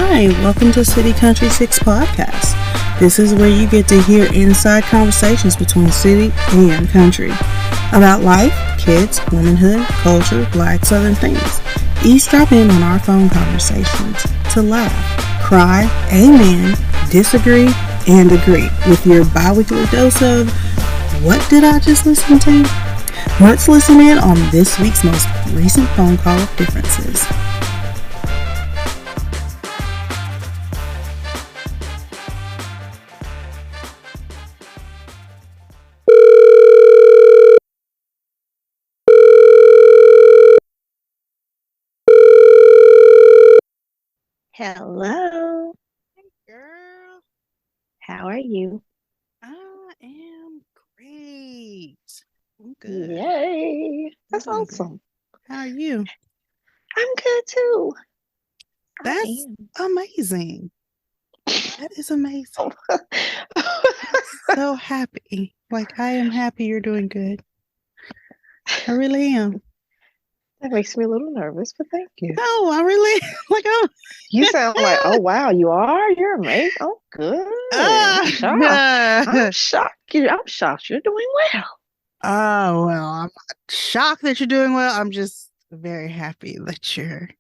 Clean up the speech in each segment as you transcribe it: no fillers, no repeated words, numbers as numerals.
Hi, welcome to City Country 6 Podcast. This is where you get to hear inside conversations between city and country about life, kids, womanhood, culture, black southern things. Eavesdrop in on our phone conversations to laugh, cry, amen, disagree, and agree with your bi-weekly dose of what did I just listen to? Let's listen in on this week's most recent phone call of differences. Hello. Hey girl, How are you? I am great. I'm good. Yay. I'm That's doing great. awesome. How are you? I'm good too. I That's am. amazing. That is amazing. So happy. Like, I am happy you're doing good. I really am. That makes me a little nervous, but thank you. No, I really, like, oh, You sound like, oh wow, you are? You're amazing. Oh, good. I'm shocked. I'm ah. shocked. I'm shocked you're doing well. Oh, well, I'm not shocked that you're doing well. I'm just very happy that you're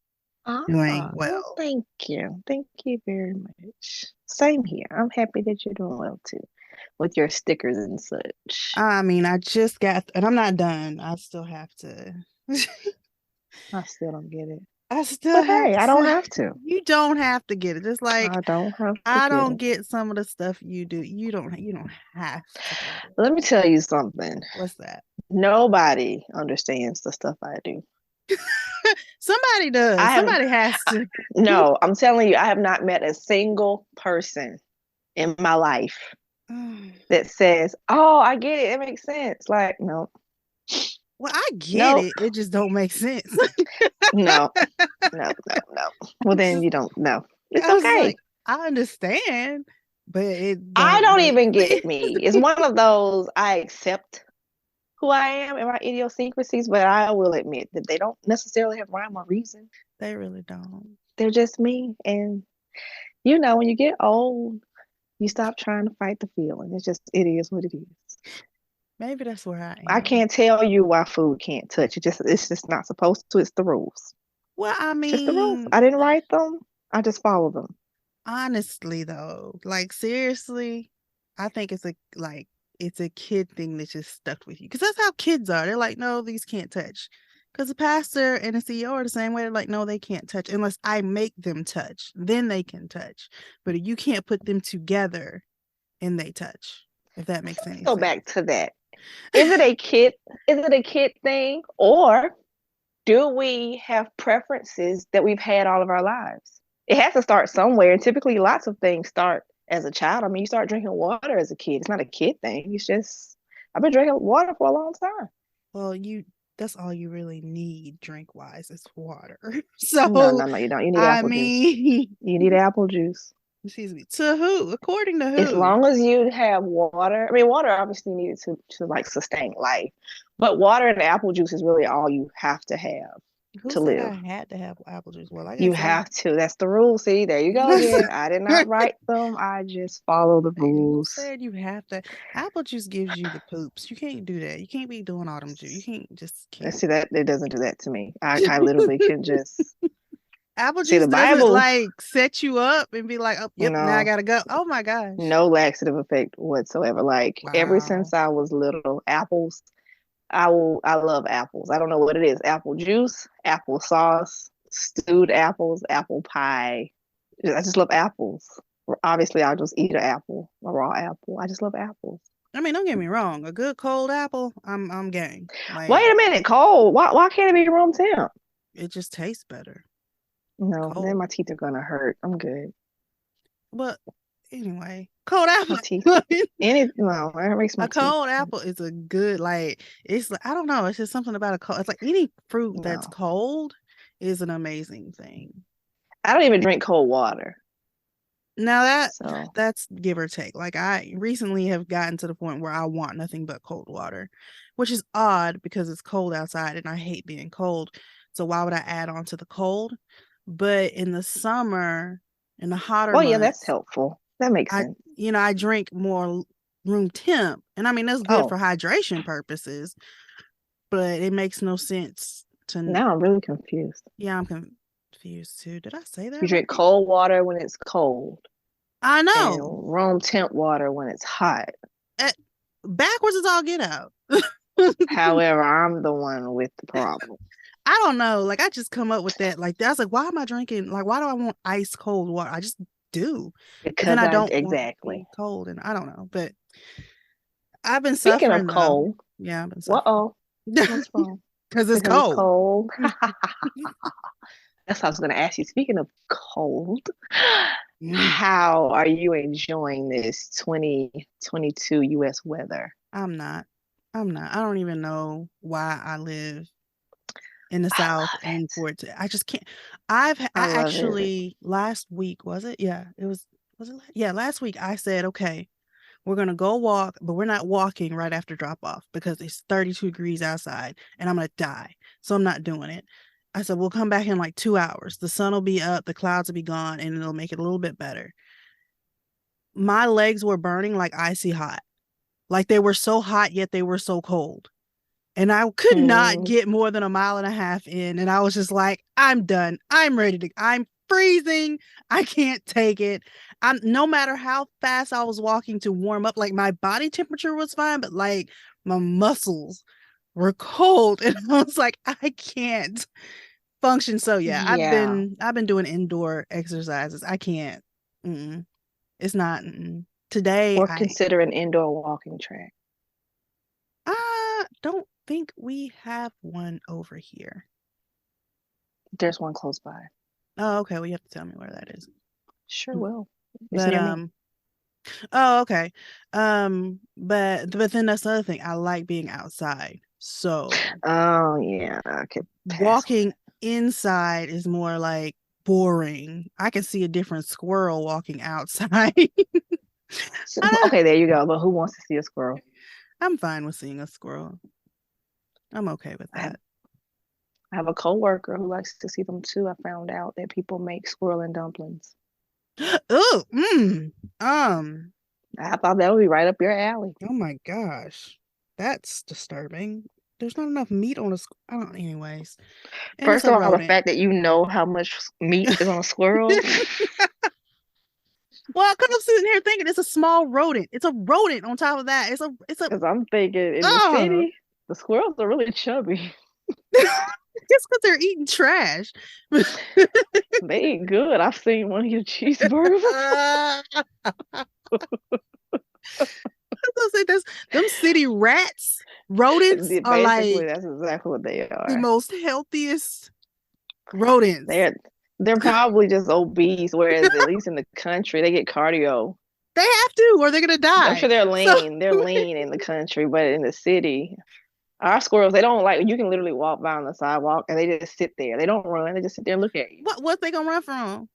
doing Well, well. thank you. Thank you very much. Same here. I'm happy that you're doing well too with your stickers and such. I mean, I just got, and I'm not done. I still have to. I still don't get it. I still But have hey, I don't to. have to. You don't have to get it. Just like I don't have to I get don't it. get some of the stuff you do. You don't. You don't have to get it. Let me tell you something. What's that? Nobody understands the stuff I do. Somebody does. I have Somebody has to. no, I'm telling you, I have not met a single person in my life that says, "Oh, I get it. It makes sense." Like, no, Well, I get no, it. It just don't make sense. no, no. Well, then you don't know. It's I was okay. like, I understand, but it I don't don't make even sense. get me. It's one of those I accept who I am and my idiosyncrasies, but I will admit that they don't necessarily have rhyme or reason. They really don't. They're just me. And you know, when you get old, you stop trying to fight the feeling. It is what it is. Maybe that's where I I am. can't tell you why food can't touch. It's just not supposed to. It's the rules. Well, I Just the rules. mean, I didn't write them. I just follow them. honestly though, like seriously, I think it's a kid thing that just stuck with you because that's how kids are. They're like, no, these can't touch. Because the pastor and the CEO are the same way. They're like, no, they can't touch unless I make them touch. Then they can touch. But you can't put them together and they touch. If that makes Let's any go sense. back to that. Is it a kid? Is it a kid thing, or do we have preferences that we've had all of our lives? It has to start somewhere, and typically, lots of things start as a child. I mean, you start drinking water as a kid. It's not a kid thing. It's just I've been drinking water for a long time. Well, that's all you really need drink wise is water. No, So no, no, you don't. You need I apple juice. mean, You need apple juice. excuse me, to who? According to As who? long as you have water, I mean, water obviously needed to like sustain life, but water and apple juice is really all you have to have Who to said live. I had to have apple juice? Well, like I You said, have to. That's the rule. See, there you go again. I did not write them. I just follow the who rules. said you have to? Apple juice gives you the poops. You can't do that. You can't be doing all them juice. You can't just Let's can't. see that it doesn't do that to me. I literally can just Apple see juice the doesn't Bible. like set you up and be like, oh, yep, now I No, gotta go. Oh my gosh. no laxative effect whatsoever. Like ever Wow. since I was little, apples. I love apples. I don't know what it is. Apple juice, apple sauce, stewed apples, apple pie. I just love apples. Obviously, I'll just eat an apple, a raw apple. I just love apples. I mean, don't get me wrong. A good cold apple, I'm game. Like Wait a minute, cold. Why can't it be room temp? it just tastes better No, then cold. my teeth are gonna hurt. I'm good. But anyway, cold My apple. teeth. No, it makes my A teeth cold hurt. apple is a good like it's like I don't know, it's just something about a cold. It's like any fruit that's No, cold is an amazing thing. I don't even drink cold water. Now So that's give or take. Like I recently have gotten to the point where I want nothing but cold water, which is odd because it's cold outside and I hate being cold. So why would I add on to the cold? But in the summer, In the hotter Well, yeah, that's months, helpful. That makes I sense. I drink more room temp, and I mean that's good Oh, for hydration purposes, but it makes no sense to. now I'm really confused. Yeah, I'm confused too. Did I say You that right? drink cold water when it's cold I and know. room temp water when it's hot. Eh, Backwards is all get out. However, I'm the one with the problem I don't know. Like I just come up with that. Like I was like, why am I drinking? Like, why do I want ice cold water? I just do. But then because I I don't want it to be exactly. cold, and I don't know. But I've been Speaking of suffering though. cold, Yeah, I've been suffering uh-oh, what's wrong? because it's Because it's cold. cold. That's what I was going to ask you. Speaking of cold, Mm, how are you enjoying this 2022 US weather? I'm not. I'm not. I don't even know why I live in the I South love and it. for it to. I just can't. I I love it. actually last week was it? Yeah, it was. Was it? Yeah, last week I said, okay, we're gonna go walk, but we're not walking right after drop off because it's 32 degrees outside and I'm gonna die. So I'm not doing it. I said, we'll come back in like 2 hours. The sun will be up, the clouds will be gone, and it'll make it a little bit better. My legs were burning like icy hot. Like they were so hot, yet they were so cold. And I could not Mm, get more than a mile and a half in. And I was just like, I'm done. I'm ready to, I'm freezing. I can't take it. I'm no matter how fast I was walking to warm up, like my body temperature was fine, but like my muscles were cold. And I was like, I can't function. So yeah, yeah. I've been doing indoor exercises. I can't. Mm-mm. It's not. Mm-mm. Today Or I consider an indoor walking track. don't think we have one over here. There's one close by. Oh, okay. Well, you have to tell me where that is. Sure will. It's But near me. oh, okay. But then that's the other thing. I like being outside. So Oh yeah, I could pass on walking inside is more like boring. I can see a different squirrel walking outside. I know. Okay, there you go. But who wants to see a squirrel? I'm fine with seeing a squirrel. I'm okay with I have that. I have a coworker who likes to see them too. I found out that people make squirrel and dumplings. Oh, um, I thought that would be right up your alley. oh my gosh. That's disturbing. There's not enough meat on a oh, anyways. And it's First a of all, the rodent. fact that you know how much meat is on a squirrel, Well, because I'm sitting here thinking it's a small rodent. It's a rodent on top of that. It's a because I'm thinking in the oh city, the squirrels are really chubby. just because they're eating trash. They eat good. I've seen one eat a cheeseburger before. I say this, them city rats, rodents are Basically, like that's exactly what they the are. most healthiest rodents. They're probably just obese, whereas at least in the country, they get cardio. They have to, or they're gonna I'm die. sure they're So lean. They're lean in the country, but in the city, our squirrels, they don't like, you can literally walk by on the sidewalk and they just sit there. They don't run. They just sit there and look at you. what they gonna run from?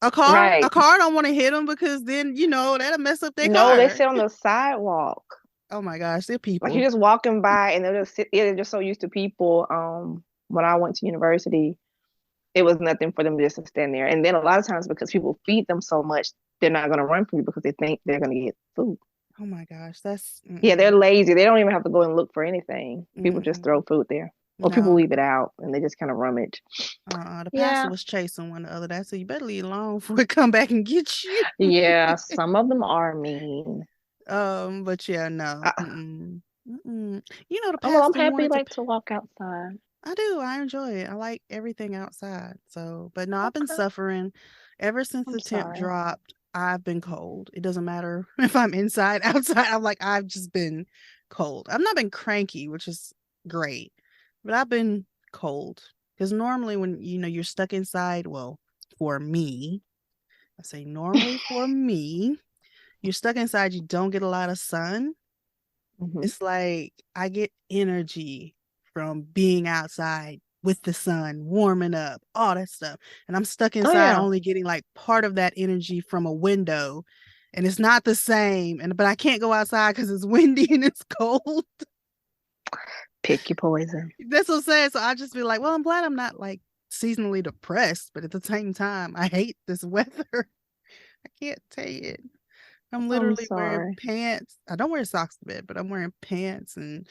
A car? A Right. car don't want to hit them because then that'll mess up their No, they car. sit on the sidewalk. Oh my gosh, they're Like you're people. just walking by and they'll just sit there. They're just so used to people. When I went to university, it was nothing for them just to stand there. And then a lot of times because people feed them so much, they're not going to run from you because they think they're going to get food. Oh my gosh, that's Yeah, they're lazy. They don't even have to go and look for anything. People just throw mm-mm. food there. Or people No. leave it out and they just kind of rummage. The pastor Yeah. was chasing one the other day. So you better leave it alone before it come back and get you. Yeah, some of them are mean. But yeah, no. Uh, Mm-mm. Mm-mm. The well, I'm pastor happy wanted to. like to walk outside. I do. I enjoy it. I like everything outside. So, but no, I've been Okay. suffering ever since I'm the temp sorry. dropped. I've been cold. It doesn't matter if I'm inside, outside. I'm like, I've just been cold. I've not been cranky, which is great, but I've been cold. Because normally when you're stuck inside, well, for me, I say normally for me, you're stuck inside, you don't get a lot of sun. Hmm. It's like I get energy from being outside with the sun, warming up, all that stuff. And I'm stuck Oh inside yeah. only getting like part of that energy from a window. And it's not the same. But I can't go outside because it's windy and it's cold. Pick your poison. That's what I'm saying. So I just be like, well, I'm glad I'm not like seasonally depressed, but at the same time, I hate this weather. I can't take it. I'm I'm literally wearing sorry. pants. I don't wear socks to bed, but I'm wearing pants and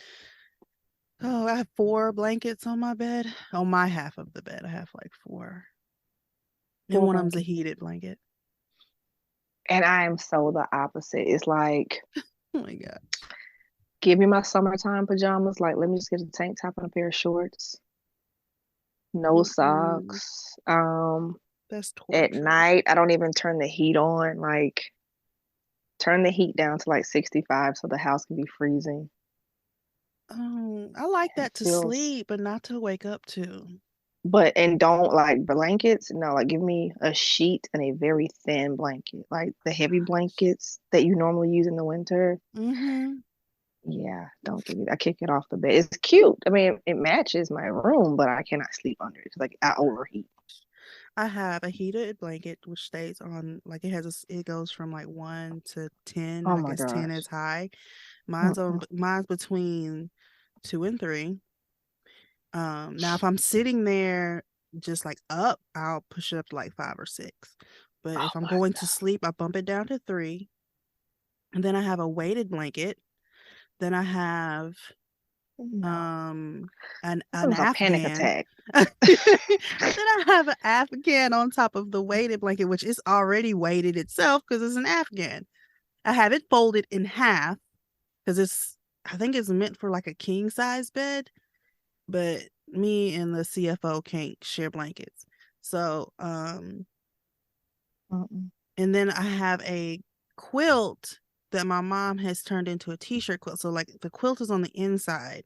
oh, I have 4 blankets on my bed. On my half of the bed, I have like 4. And Four one of them's a blankets. heated blanket. And I am so the opposite. It's like, Oh my god. give me my summertime pajamas. Like, let me just get a tank top and a pair of shorts. No Mm-mm. socks. That's At torture. night, I don't even turn the heat on. Like, turn the heat down to like 65 so the house can be freezing. Oh, I like It that to feels, sleep, but not to wake up to. but and don't like blankets. No, like give me a sheet and a very thin blanket. Like the heavy blankets that you normally use in the winter. Mm-hmm. Yeah, don't give me that. I kick it off the bed. It's cute. I mean, it matches my room, but I cannot sleep under it because like I overheat. I have a heated blanket which stays on like it goes from like 1 to 10, Oh and I my guess 10 gosh. is high. Mm-mm. Mine's between 2 and 3. Now if I'm sitting there just like up, I'll push it up to like 5 or 6. But Oh if I'm my going to sleep, I bump it down to 3. And then I have a weighted blanket. Then I have no. um This an was a panic Afghan. attack. Then I have an Afghan on top of the weighted blanket, which is already weighted itself because it's an Afghan. I have it folded in half because I think it's meant for like a king size bed, but me and the CFO can't share blankets. So, Mm-mm. and then I have a quilt that my mom has turned into a t-shirt quilt. So like the quilt is on the inside,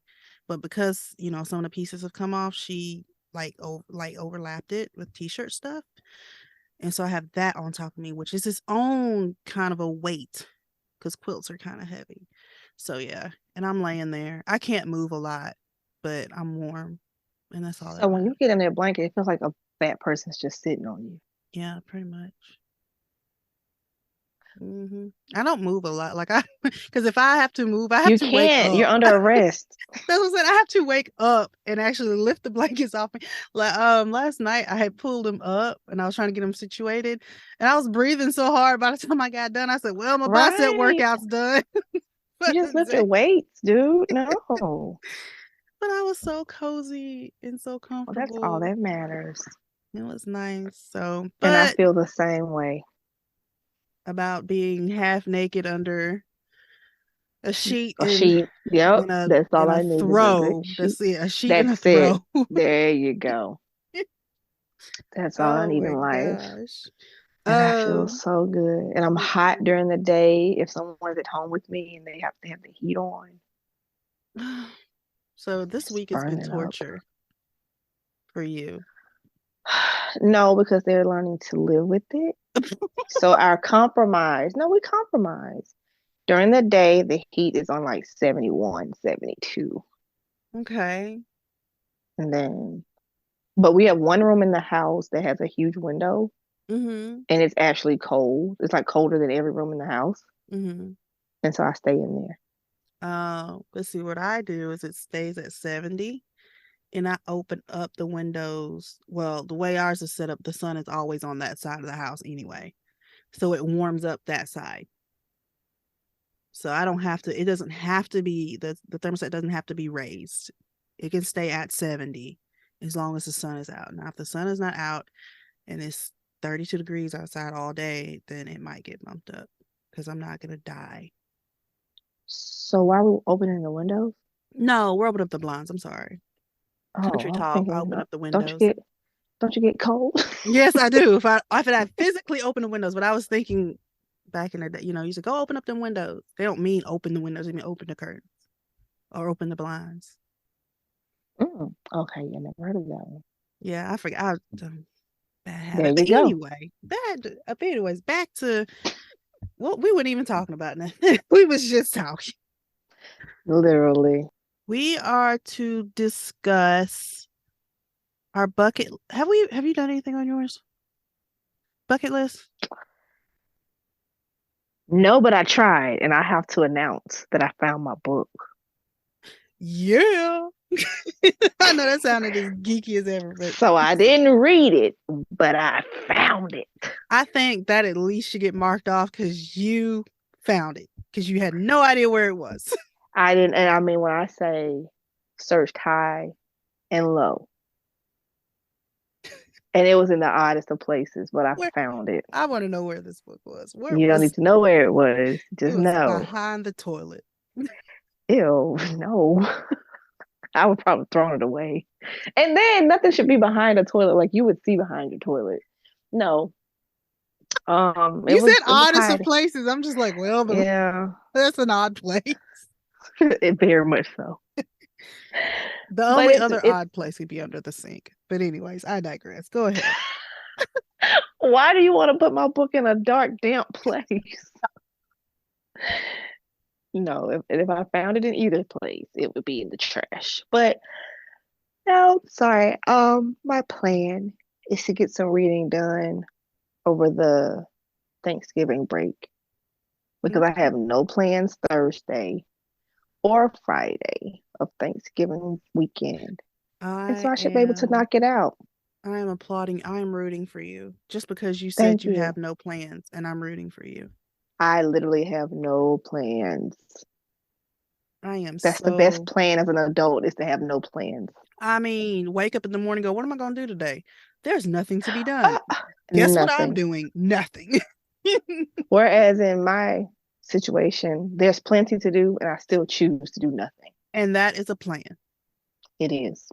but because, some of the pieces have come off, she like overlapped it with t-shirt stuff. And so I have that on top of me, which is its own kind of a weight because quilts are kind of heavy. So yeah, and I'm laying there. I can't move a lot, but I'm warm, and that's all So that when you matters. get in that blanket, it feels like a fat person's just sitting on you. Yeah, pretty much. I don't move a lot, like because if I have to move, I have You to wake can't. You're up. under arrest. That's what I said. I have to wake up and actually lift the blankets off me. Like last night I had pulled them up and I was trying to get them situated, and I was breathing so hard. By the time I got done, I said, "Well, my bicep Right. workout's done for You just the lifted day." weights, dude. No. But I was so cozy and so Well, that's all comfortable. that matters. It was nice. So, And I but feel the same way. about being half naked under a sheet A sheet. Yep. in a That's all in a I need is a good throw. sheet. That's it. A sheet in a That's it. throw. There you go. That's all I Oh need my in life. gosh. And I feel Um. so good. And I'm hot during the day if someone's at home with me and they have to have the heat on. So this It's week has been burning up. torture for you. No, because they're learning to live with it. So our compromise, no, we compromise. During the day, the heat is on like 71, 72. Okay. And then, but we have one room in the house that has a huge window Mm-hmm. and it's actually cold. It's like colder than every room in the house. Mm-hmm. And so I stay in there. Let's see what I do is it stays at 70 and I open up the windows. Well, the way ours is set up, the sun is always on that side of the house anyway. So it warms up that side. So I don't have to, it doesn't have to be, the thermostat doesn't have to be raised. It can stay at 70 as long as the sun is out. Now, if the sun is not out and it's 32 degrees outside all day, then it might get bumped up because I'm not going to die. So why are we opening the windows? No, we're opening up the blinds. I'm sorry. Oh, Country I'm talk. I thinking, open up the don't you windows. get don't you get cold? Yes, I do. If I physically open the windows, but I was thinking back in the day, you said go open up them windows. They don't mean open the windows, they mean open the curtains or open the blinds. Okay, yeah, never heard of that one. Yeah, I forgot. Bad There habit. you But go. anyway, anyways, back to what we weren't even talking about now. We was just talking. Literally. We are to discuss our bucket. Have you done anything on yours? Bucket list? No, but I tried, and I have to announce that I found my book. Yeah. I know that sounded as geeky as ever, but So I didn't read it, but I found it. I think that at least should get marked off because you found it because you had no idea where it was. I didn't, and I mean, when I say searched high and low, and it was in the oddest of places, but I Where found it. I want to know where this book was. Where You don't was need to know where it was, it? just Was know. behind the toilet. Ew, no. I would probably thrown it away. And then nothing should be behind a toilet like you would see behind your toilet. No. You said It was oddest of hiding. places. I'm just like, well, Yeah. that's an odd place. It very much so. The But only other odd place would be under the sink. But anyways, I digress. Go ahead. Why do you want to put my book in a dark, damp place? No, if I found it in either place, it would be in the trash. But no, sorry. My plan is to get some reading done over the Thanksgiving break because I have no plans Thursday or Friday of Thanksgiving weekend. And so I should be able to knock it out. I am applauding. I am rooting for you just because you said Thank you you. have no plans, and I'm rooting for you. I literally have no plans. That's the so best plan as an adult is to have no plans. I mean, wake up in the morning, go, what am I going to do today? There's nothing to be done. Guess what I'm doing? Nothing. Whereas in my situation, there's plenty to do, and I still choose to do nothing. And that is a plan. It is.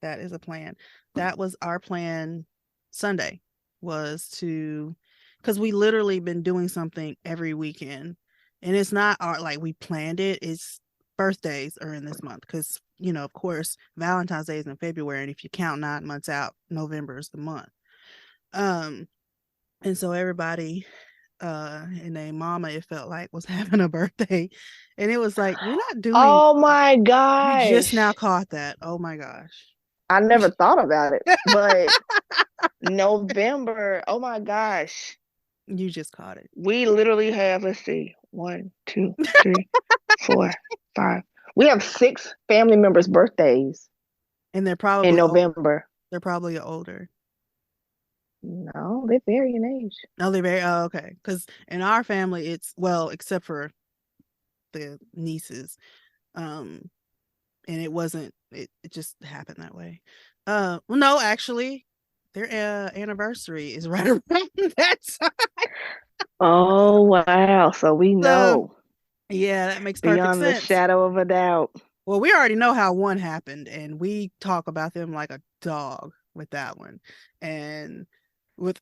That is a plan. That was our plan Sunday, was to, because we literally been doing something every weekend. And it's not our, like we planned it. It's birthdays are in this month because, you know, of course, Valentine's Day is in February. And if you count 9 months out, November is the month. And so everybody and their mama, it felt like, was having a birthday. And it was like, we're not doing. Oh my gosh. You just now caught that. Oh my gosh. I never thought about it, but November, oh my gosh. You just caught it. We literally have, let's see, 1, 2, 3, 4, 5. We have 6 family members' birthdays. And they're probably in November. They're probably older. No, they vary in age. No, they vary. Oh, okay. Because in our family, it's, well, except for the nieces. And it wasn't, it just happened that way. Well, no, actually, their anniversary is right around that time. Oh, wow. So we know. Yeah, that makes perfect sense. Beyond the shadow of a doubt. Well, we already know how one happened, and we talk about them like a dog with that one. And with,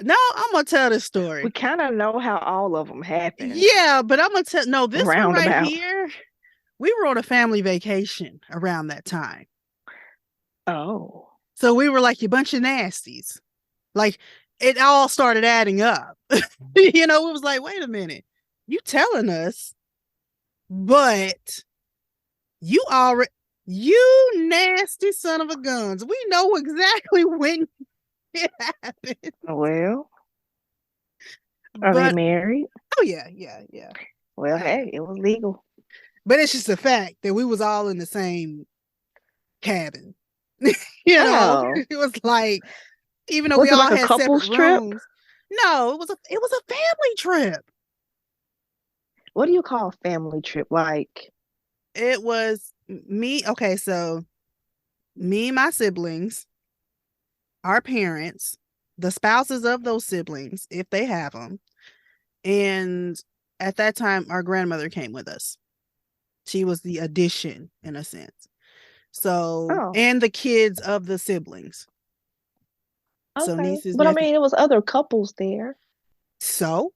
no, I'm going to tell this story. We kind of know how all of them happened. Yeah, but I'm going to tell, no, this one right here, we were on a family vacation around that time. Oh. So we were like a bunch of nasties. Like, it all started adding up. You know, it was like, wait a minute. You telling us, but you nasty son of a guns. We know exactly when it happened. Well, are they married? Oh, yeah. Well, hey, it was legal. But it's just a fact that we was all in the same cabin. You know, it was like, even though we all had separate rooms. No, it was a family trip. What do you call a family trip? Like, it was me. Okay, so me, my siblings, our parents, the spouses of those siblings, if they have them, and at that time, our grandmother came with us. She was the addition in a sense. So, and the kids of the siblings. Okay. So nieces, but nephews. I mean, it was other couples there. So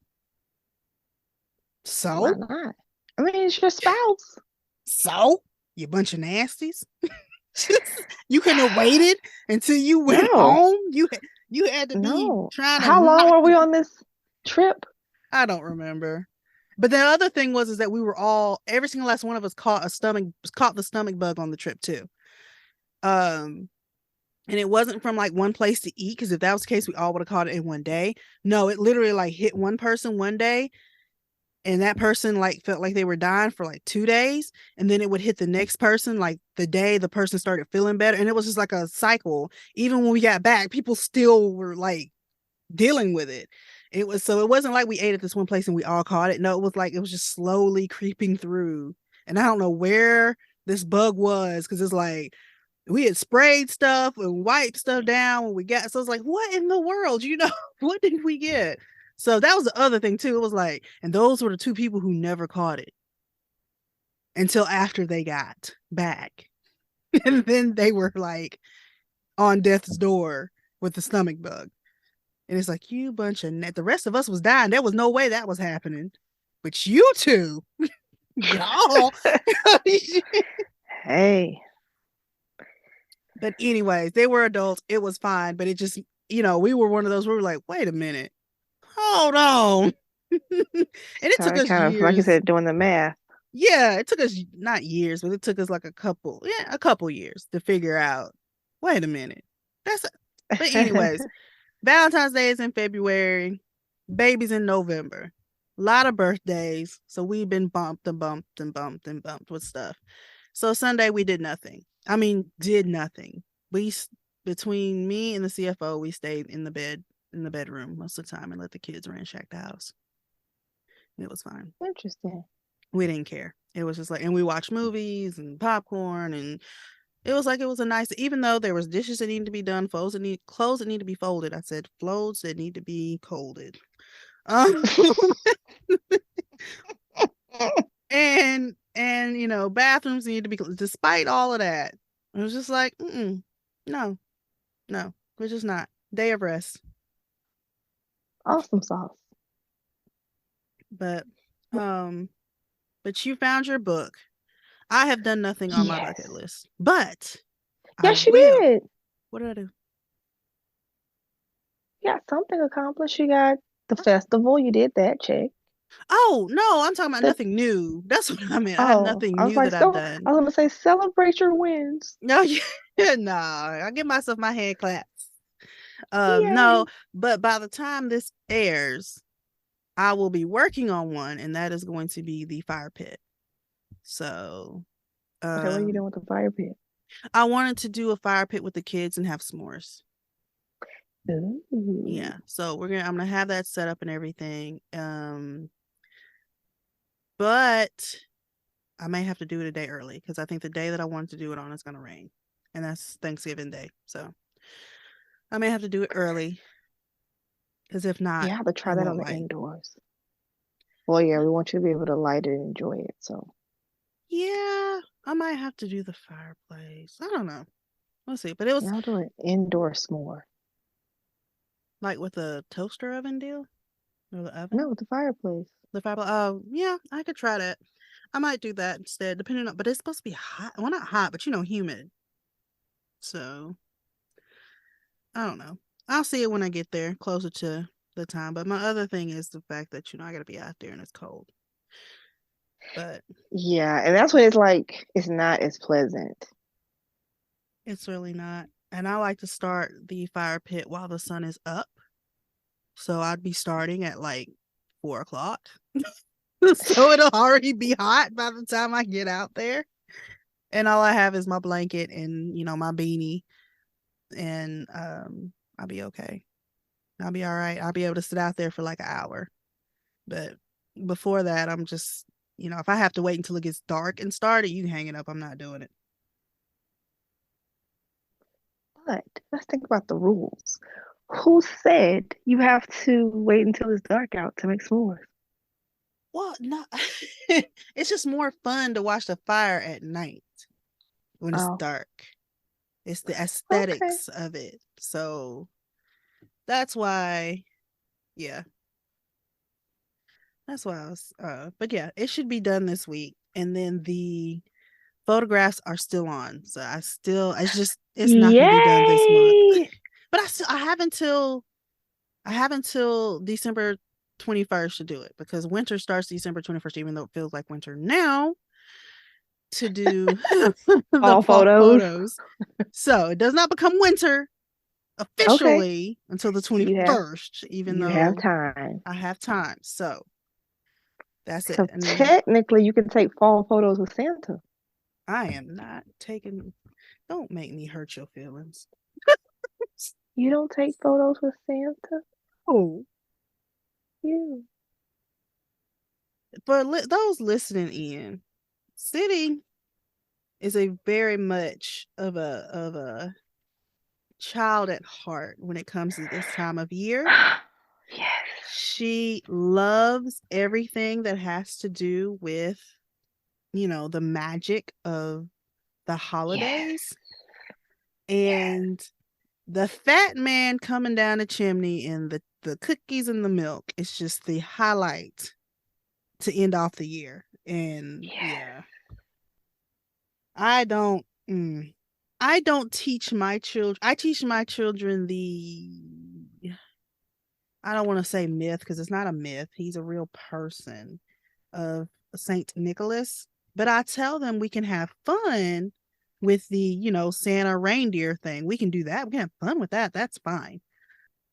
why not? I mean, it's your spouse. So you bunch of nasties. You couldn't have waited until you went home. You had to be trying to. How long were we on this trip? I don't remember. But the other thing was that we were all, every single last one of us caught the stomach bug on the trip too. And it wasn't from like one place to eat, because if that was the case, we all would have caught it in one day. No, it literally like hit one person one day, and that person like felt like they were dying for like 2 days, and then it would hit the next person like the day the person started feeling better, and it was just like a cycle. Even when we got back, people still were like dealing with it. It was so it wasn't like we ate at this one place and we all caught it. No, it was like it was just slowly creeping through. And I don't know where this bug was, because it's like we had sprayed stuff and wiped stuff down when we got, so it's like, what in the world, what did we get? So that was the other thing too. It was like, and those were the two people who never caught it until after they got back. And then they were like on death's door with the stomach bug. And it's like, you bunch of net. The rest of us was dying. There was no way that was happening. But you two, y'all. Hey. But anyways, they were adults. It was fine. But it just, we were one of those where we were like, wait a minute. Hold on. And it took us Kind of, years. like you said, doing the math. Yeah, it took us not years, but it took us like a couple years to figure out, wait a minute. But anyways, Valentine's Day is in February, baby's in November. A lot of birthdays. So we've been bumped and bumped and bumped and bumped with stuff. So Sunday we did nothing. I mean, did nothing. Between me and the CFO, we stayed in the bedroom most of the time and let the kids ransack the house. It was fine. Interesting. We didn't care. It was just like, and we watched movies and popcorn, and it was like, it was a nice, even though there was dishes that needed to be done, clothes that need to be folded. I said clothes that need to be colded. And bathrooms need to be, despite all of that, it was just like, no, we're just not. Day of rest. Awesome sauce. But you found your book. I have done nothing on my bucket list, but yes, you did. What did I do? You got something accomplished. You got the festival. You did that, check. Oh no, I'm talking about nothing new. That's what I meant. I have nothing new that I've done. I was gonna say celebrate your wins. No, no, I give myself my hand claps. No, but by the time this airs, I will be working on one, and that is going to be the fire pit. So, okay, what are you doing with the fire pit? I wanted to do a fire pit with the kids and have s'mores. Ooh. Yeah, so I'm gonna have that set up and everything. But I may have to do it a day early, because I think the day that I wanted to do it on is gonna rain, and that's Thanksgiving Day. So I may have to do it early, because if not, you have to try that on the indoors. Well, yeah, we want you to be able to light it and enjoy it. So yeah, I might have to do the fireplace. I don't know. We'll see. But it was, I'll do an indoor s'more. Like with a toaster oven deal? Or the oven? No, with the fireplace. The fireplace. Oh, yeah, I could try that. I might do that instead, depending on, but it's supposed to be hot. Well, not hot, but humid. So I don't know. I'll see it when I get there, closer to the time. But my other thing is the fact that, I gotta be out there and it's cold. But yeah, and that's when it's like, it's not as pleasant. It's really not. And I like to start the fire pit while the sun is up. So I'd be starting at like 4:00. So it'll already be hot by the time I get out there. And all I have is my blanket and, my beanie. And I'll be okay. I'll be all right. I'll be able to sit out there for like an hour. But before that, I'm just, if I have to wait until it gets dark and start it, you can hang it up. I'm not doing it. But let's think about the rules. Who said you have to wait until it's dark out to make s'mores? Well, no, it's just more fun to watch the fire at night when it's dark. It's the aesthetics of it. So that's why, yeah. That's why I was, but yeah, it should be done this week. And then the photographs are still on. So it's not going to be done this month. But I have until December 21st to do it, because winter starts December 21st, even though it feels like winter now, to do the photos. So it does not become winter officially until the 21st, even though you have time. I have time. So That's it. So And technically, you can take fall photos with Santa. I am not taking, don't make me hurt your feelings. You don't take photos with Santa? Oh, You. for those listening in, City is a very much of a child at heart when it comes to this time of year. Yes. She loves everything that has to do with, the magic of the Yes. holidays. Yes. And the fat man coming down the chimney and the cookies and the milk is just the highlight to end off the year. And Yes. yeah, I don't I don't teach my children. I teach my children I don't want to say myth because it's not a myth. He's a real person of Saint Nicholas, but I tell them we can have fun with the, Santa reindeer thing. We can do that. We can have fun with that. That's fine.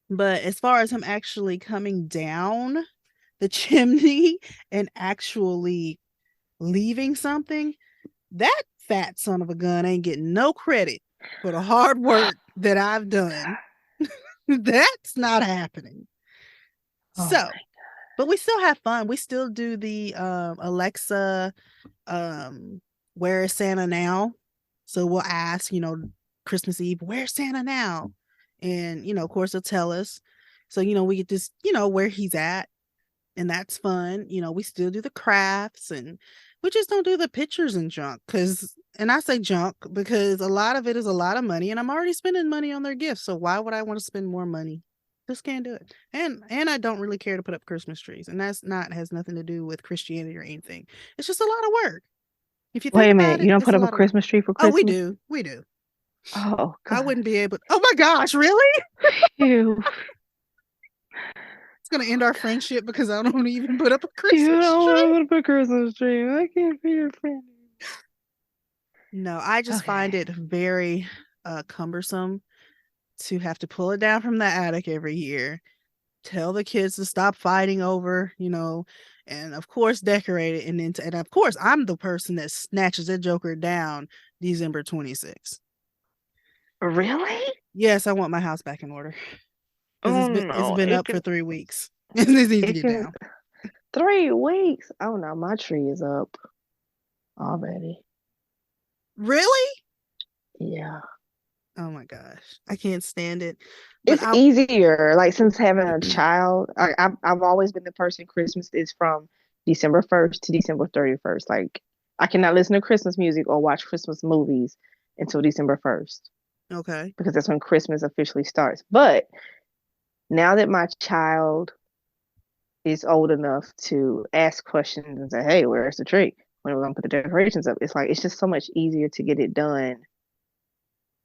But as far as him actually coming down the chimney and actually leaving something, that fat son of a gun ain't getting no credit for the hard work that I've done. That's not happening. Oh So, my. but we still have fun. We still do the Alexa, where is Santa now? So we'll ask, Christmas Eve, where's Santa now? And, of course, they'll tell us. So, we get this, where he's at. And that's fun. We still do the crafts and we just don't do the pictures and junk. And I say junk because a lot of it is a lot of money and I'm already spending money on their gifts. So why would I want to spend more money? Just can't do it. And I don't really care to put up Christmas trees. And that's not has nothing to do with Christianity or anything. It's just a lot of work. If you think Wait a about minute. You it, don't it's put a up a lot of work. Christmas tree for Oh, we Christmas? do. We do. Oh I God. wouldn't be able to. Oh my gosh, really? You. It's gonna end our friendship because I don't even put up a You Christmas don't tree. want to put a Christmas tree. I can't be your friend. No, I just find Okay. it very cumbersome to have to pull it down from the attic every year, tell the kids to stop fighting over, and of course decorate it, and and of course I'm the person that snatches that joker down December 26th. Really? Yes, I want my house back in order because Oh it's no. been It up for can. 3 weeks. It needs to It get can. down. 3 weeks. Oh no, my tree is up already. Really? Yeah. Oh my gosh, I can't stand it. But It's I easier. Like since having a child, I've always been the person. Christmas is from December 1st to December 31st. Like I cannot listen to Christmas music or watch Christmas movies until December 1st okay. because that's when Christmas officially starts. But now that my child is old enough to ask questions and say, "Hey, where's the tree? When are we gonna put the decorations up?" It's like it's just so much easier to get it done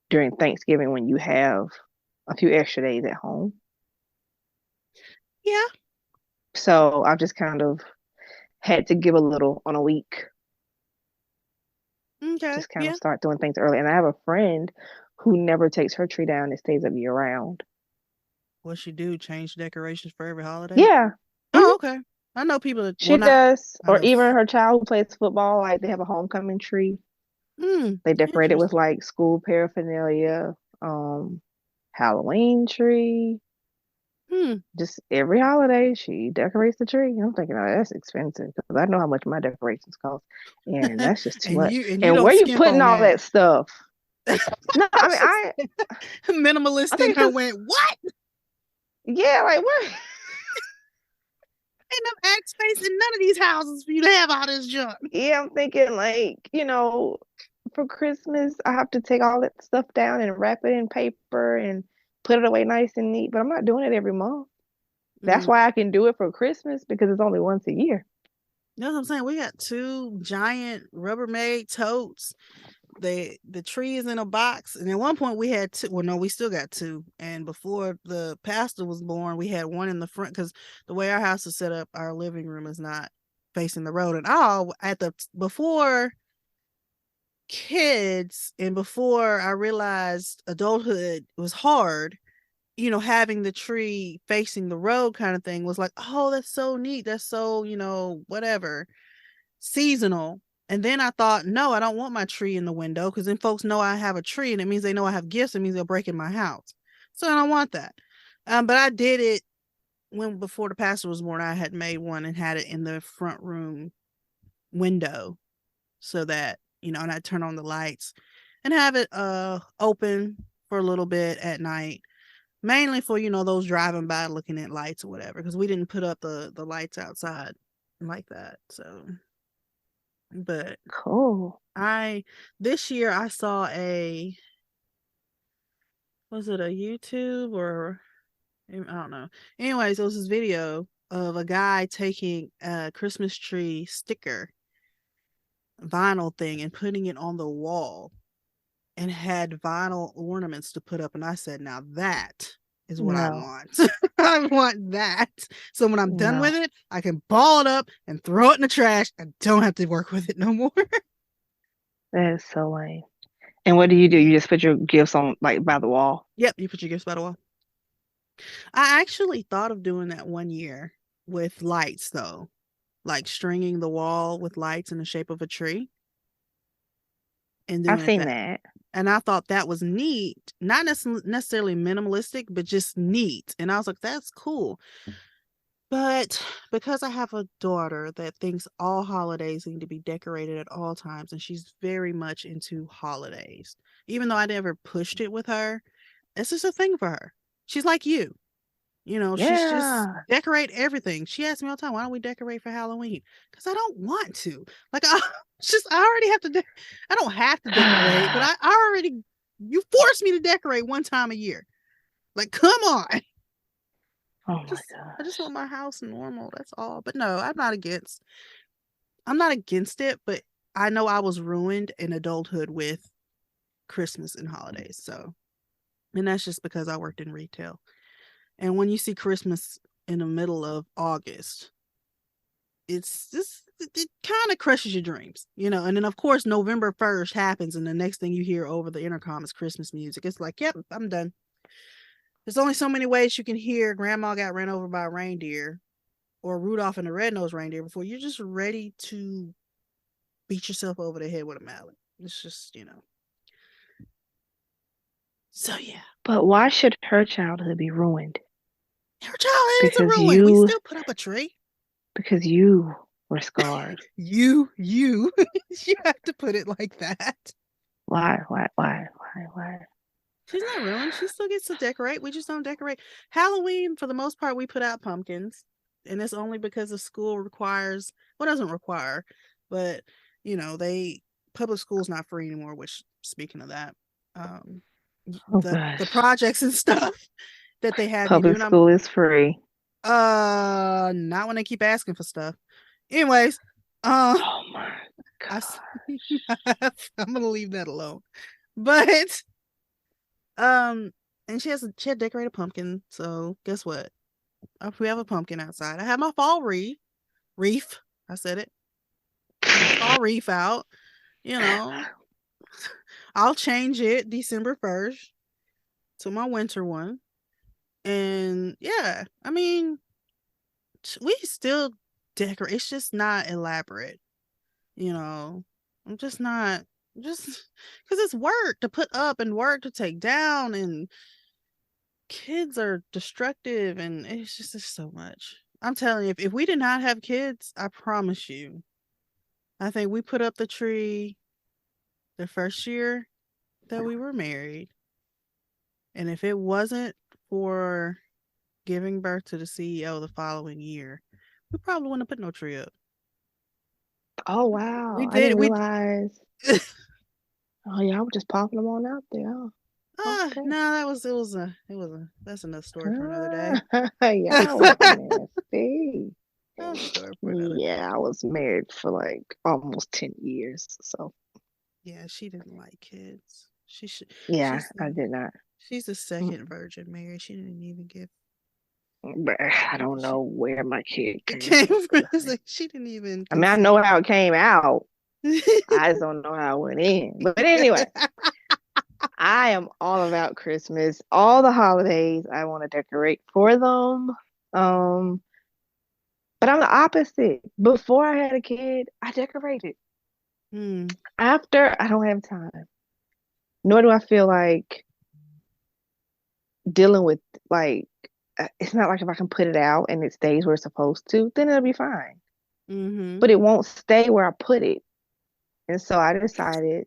during Thanksgiving when you have a few extra days at home. Yeah. So I've just kind of had to give a little on a week, Okay. just kind of Yeah. start doing things early. And I have a friend who never takes her tree down and stays up year round. What she do? Change decorations for every holiday? Yeah, Oh, mhm, okay. I know people that, well, she not, does. I Or know. even her child who plays football, like they have a homecoming tree. They decorate it with Interesting. like school paraphernalia, um, Halloween tree. Hmm. Just every holiday, she decorates the tree. I'm thinking, oh, that's expensive because I know how much my decorations cost, and that's just too and much. you And don't where you skimp putting on all that. that stuff? No, I mean, I Minimalist in think her because went, what? yeah, like where? Ain't no ag space in none of these houses for you to have all this junk. Yeah, I'm thinking like for Christmas I have to take all that stuff down and wrap it in paper and put it away nice and neat. But I'm not doing it every month. That's Mm. why I can do it for Christmas because it's only once a year. You know what I'm saying? We got two giant Rubbermaid totes. The tree is in a box, and at one point we had two. Well, no, we still got two. And before the pastor was born, we had one in the front because the way our house is set up, our living room is not facing the road at all. At the before kids and before I realized adulthood was hard, having the tree facing the road kind of thing was like, oh, that's so neat. That's so, whatever, seasonal. And then I thought, no, I don't want my tree in the window because then folks know I have a tree and it means they know I have gifts. It means they'll break in my house. So I don't want that. But I did it before the pastor was born. I had made one and had it in the front room window so that, and I'd turn on the lights and have it open for a little bit at night. Mainly for, those driving by looking at lights or whatever, because we didn't put up the lights outside like that. So, but Cool. this year I saw was it a YouTube or I don't know. Anyways, it was this video of a guy taking a Christmas tree sticker vinyl thing and putting it on the wall and had vinyl ornaments to put up. And I said, now that is what I want. I want that. So when I'm done with it, I can ball it up and throw it in the trash. I don't have to work with it no more. That is so lame. And what do? You just put your gifts on like by the wall? Yep, you put your gifts by the wall. I actually thought of doing that one year with lights though. Like stringing the wall with lights in the shape of a tree. And I've seen that. And I thought that was neat. Not necessarily minimalistic, but just neat. And I was like, that's cool. But because I have a daughter that thinks all holidays need to be decorated at all times, and she's very much into holidays, even though I never pushed it with her, it's just a thing for her. She's like you. She's just decorate everything. She asks me all the time, why don't we decorate for Halloween? Because I don't want to. Like, I already have to, I don't have to decorate, but you force me to decorate one time a year. Like, come on. Oh my God. I just want my house normal. That's all. But no, I'm not against it, but I know I was ruined in adulthood with Christmas and holidays. So, and that's just because I worked in retail. And when you see Christmas in the middle of August, it's just, it kind of crushes your dreams, And then, of course, November 1st happens, and the next thing you hear over the intercom is Christmas music. It's like, yep, I'm done. There's only so many ways you can hear Grandma got ran over by a reindeer or Rudolph and the Red-Nosed Reindeer before you're just ready to beat yourself over the head with a mallet. It's just, So, yeah. But why should her childhood be ruined? Her childhood isn't ruined. We still put up a tree. Because you were scarred. You have to put it like that. Why? She's not ruined. She still gets to decorate. We just don't decorate. Halloween, for the most part, we put out pumpkins. And it's only because the school doesn't require, but, public school's not free anymore, which, speaking of that, the projects and stuff that they have. Public school is free. Not when they keep asking for stuff. Anyways, oh my God. I'm gonna leave that alone. But and she had decorated pumpkin. So guess what? We have a pumpkin outside. I have my fall reef. I said it. Fall reef out. I'll change it December 1st to my winter one. And yeah, I mean, we still decorate. It's just not elaborate. I'm just not, just because it's work to put up and work to take down, and kids are destructive, and it's just so much. I'm telling you, if we did not have kids, I promise you, I think we put up the tree the first year that we were married. And if it wasn't for giving birth to the CEO the following year, we probably wouldn't have put no tree up. Oh, wow. We did. I didn't realize. Oh, yeah, I was just popping them on out there. Oh. Okay. No, that's another story for another day. Yeah, nasty. Yeah, I was married for like almost 10 years. So yeah, she didn't like kids. I did not. She's the second virgin Mary. She didn't even give. But I don't know where my kid came from. She didn't even. I mean, I know how it came out. I just don't know how it went in. But anyway. I am all about Christmas. All the holidays, I want to decorate for them. Um, but I'm the opposite. Before I had a kid, I decorated. Hmm. After, I don't have time. Nor do I feel like dealing with like it's not like if I can put it out and it stays where it's supposed to, then it'll be fine. Mm-hmm. But it won't stay where I put it. And so I decided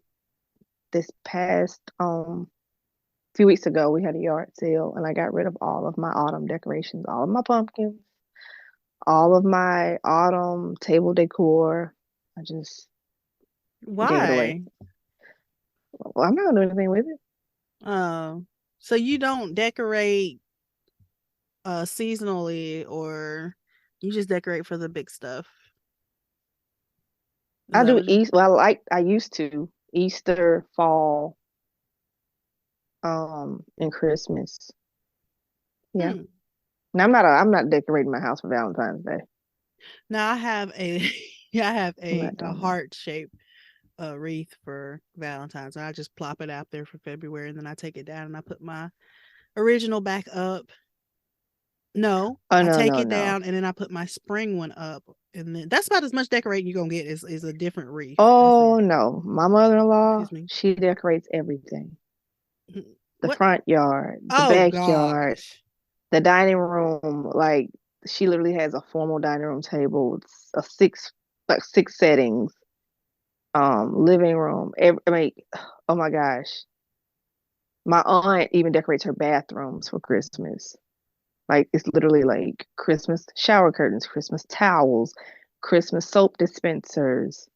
this past few weeks ago we had a yard sale and I got rid of all of my autumn decorations, all of my pumpkins, all of my autumn table decor. I just gave it away. Why? Well, I'm not gonna do anything with it. Oh, so you don't decorate seasonally, or you just decorate for the big stuff? Is I that do what you? East well I used to Easter, fall, and Christmas. Yeah. Hmm. Now I'm not decorating my house for Valentine's Day. Now I have a I have I'm not a doing that. heart shape wreath for Valentine's. I just plop it out there for February, and then I take it down and I put my original back up. No, Oh I no, take no, it no. down and then I put my spring one up, and then that's about as much decorating you're gonna get is a different wreath. That's Oh it. no. My mother-in-law, Excuse me. she decorates everything. The What? front yard, the Oh backyard, gosh. the dining room. Like she literally has a formal dining room table. It's a six settings. Living room. I mean, oh my gosh. My aunt even decorates her bathrooms for Christmas. Like it's literally like Christmas shower curtains, Christmas towels, Christmas soap dispensers,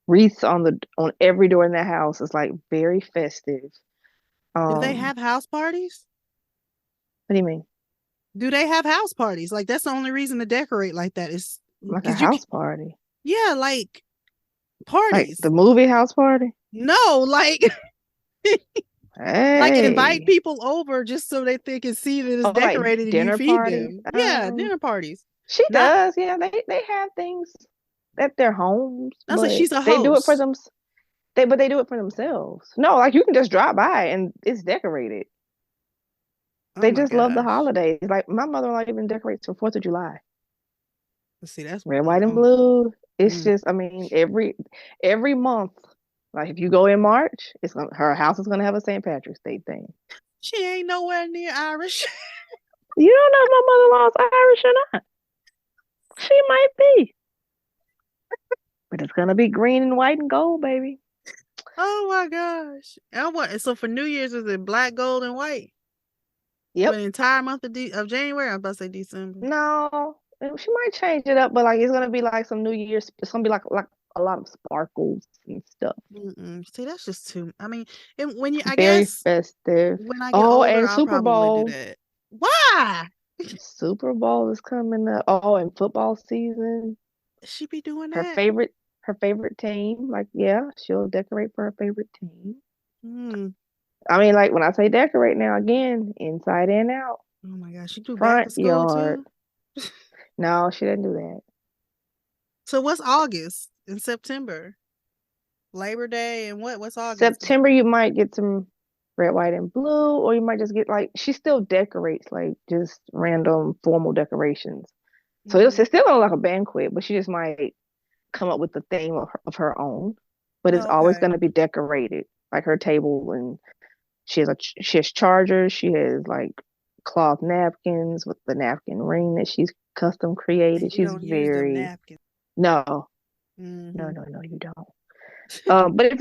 wreaths on every door in the house. It's like very festive. Do they Um, have house parties? what do you mean? Do they have house parties? Like that's the only reason to decorate like that is Like a because you can. house party? Yeah, like Like the parties. movie house party? No, like invite Hey. people over just so they can see that it's Oh, like decorated and you dinner feed parties? them. Yeah, dinner parties. She Not does. Yeah, they have things at their homes, I said but she's a they do it for host. them. They do it for themselves. No, like you can just drop by and it's decorated. Oh They my just love the gosh. holidays. Like my mother-in-law even decorates for 4th of July. Let's see, that's Red, white, and oh, blue. It's mm. just, I mean, every month. Like if you go in March, her house is gonna have a St. Patrick's Day thing. She ain't nowhere near Irish. You don't know if my mother-in-law's Irish or not. She might be, but it's gonna be green and white and gold, baby. Oh my gosh. And what so for New Year's is it black, gold, and white? For Yep. the entire month of January? I'm about to say December. No, she might change it up, but like it's gonna be like some New Year's. It's gonna be like a lot of sparkles and stuff. Mm-mm. See, that's just too. I mean, and when you, I Very guess, festive. when I get Oh, older, and I'll Super probably do Bowl. that. Why? Super Bowl is coming up. Oh, and football season. She be doing Her that? favorite her favorite team. Like, yeah, she'll decorate for her favorite team. Mm. I mean, like when I say decorate now, again, inside and out, Oh my gosh, she do back to front school yard. too. No, she didn't do that. So what's August and September? Labor Day and what's August? September, you might get some red, white, and blue, or you might just get like she still decorates like just random formal decorations. So Mm-hmm. it's still gonna look like a banquet, but she just might come up with the theme of her own. But it's Oh, always okay. gonna be decorated, like her table, and she has chargers. She has like cloth napkins with the napkin ring that she's custom And created. you She's don't use them very napkins. no, no, Mm-hmm. no, no, you don't. But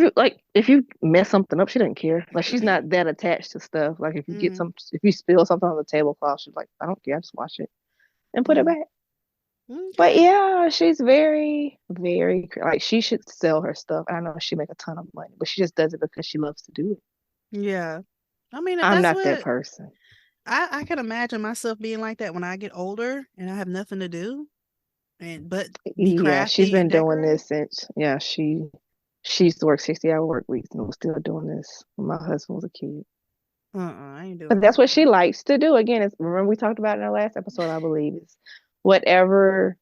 if you mess something up, she doesn't care. Like she's not that attached to stuff. Like Mm-hmm. if you spill something on the tablecloth, she's like, I don't care, just wash it and put it back. But Okay. yeah, she's very, very like she should sell her stuff. I know she make a ton of money, but she just does it because she loves to do it. Yeah. I mean, if I'm that's not that what person. I can imagine myself being like that when I get older and I have nothing to do and but be Yeah, she's crafty and been doing decorate. this since she used to work 60-hour work weeks and was still doing this when my husband was a kid. I ain't doing But all that's what that. she likes to do. Again, it's remember we talked about in our last episode, I believe, is whatever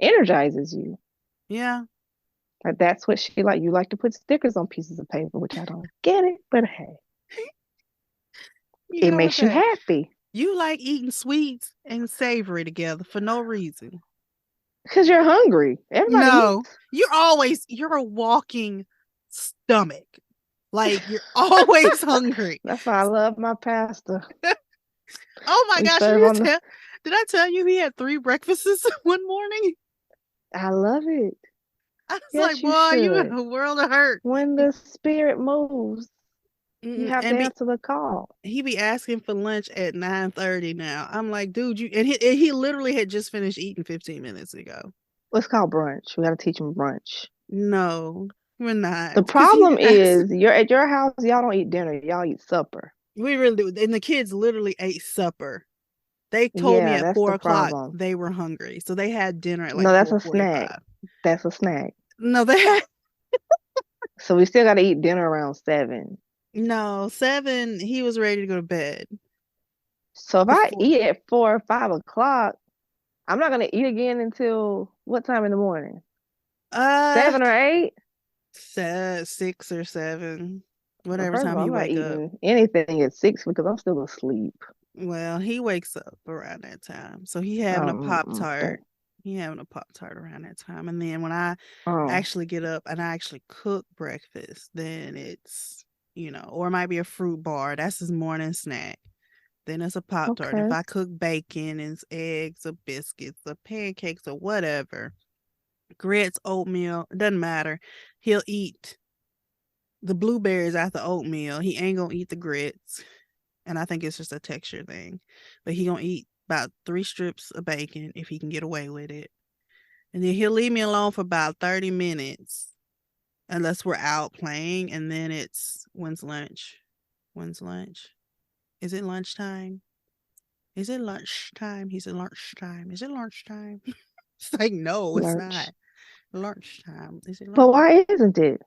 energizes you. Yeah. Like that's what she like. You like to put stickers on pieces of paper, which I don't get it, but hey. You It know what's makes you that? happy You like eating sweets and savory together for no reason. because you're hungry. Everybody No, eats. you're a walking stomach. Like you're always hungry. That's why I love my pasta. Oh my We gosh, serve on the. did I tell you he had 3 breakfasts one morning? I love it. I was like, Yes, you boy, you in should. a world of hurt. When the spirit moves, you have to And answer the call. he be asking for lunch at 9:30 now. I'm like, dude, and he literally had just finished eating 15 minutes ago. What's called brunch? We got to teach them brunch. No, we're not. The Because he problem asked, is, you're at your house. Y'all don't eat dinner. Y'all eat supper. we really do. And the kids literally ate supper. They told me Yeah, at that's the 4 o'clock problem. they were hungry. So they had dinner at like No, that's a snack. 4:45. That's a snack. No, they had So we still got to eat dinner around 7. no 7. He was ready to go to bed So if I before. eat at 4 or 5 o'clock, I'm not gonna eat again until what time in the morning? Uh, 7 or 8? 6 or 7, Well, whatever first of time all, he I'm not wake up. eating anything at 6 because I'm still asleep. Well, he wakes up around that time. So he having a Pop Tart. He having a Pop Tart around that time. And then when I oh, actually get up and I actually cook breakfast, then it's, or it might be a fruit bar. That's his morning snack. Then it's a Pop Tart. If okay. I cook bacon and eggs or biscuits or pancakes or whatever, grits, oatmeal, it doesn't matter. He'll eat the blueberries after oatmeal. He ain't gonna eat the grits. And I think it's just a texture thing. But he gonna eat about 3 strips of bacon if he can get away with it. And then he'll leave me alone for about 30 minutes unless we're out playing. And then it's when's lunch? When's lunch? Is it lunchtime? Is it lunchtime? He said lunchtime. Is it lunchtime? It's like, no, it's Lunch. not. Lunchtime. Is it But lunch? why isn't it?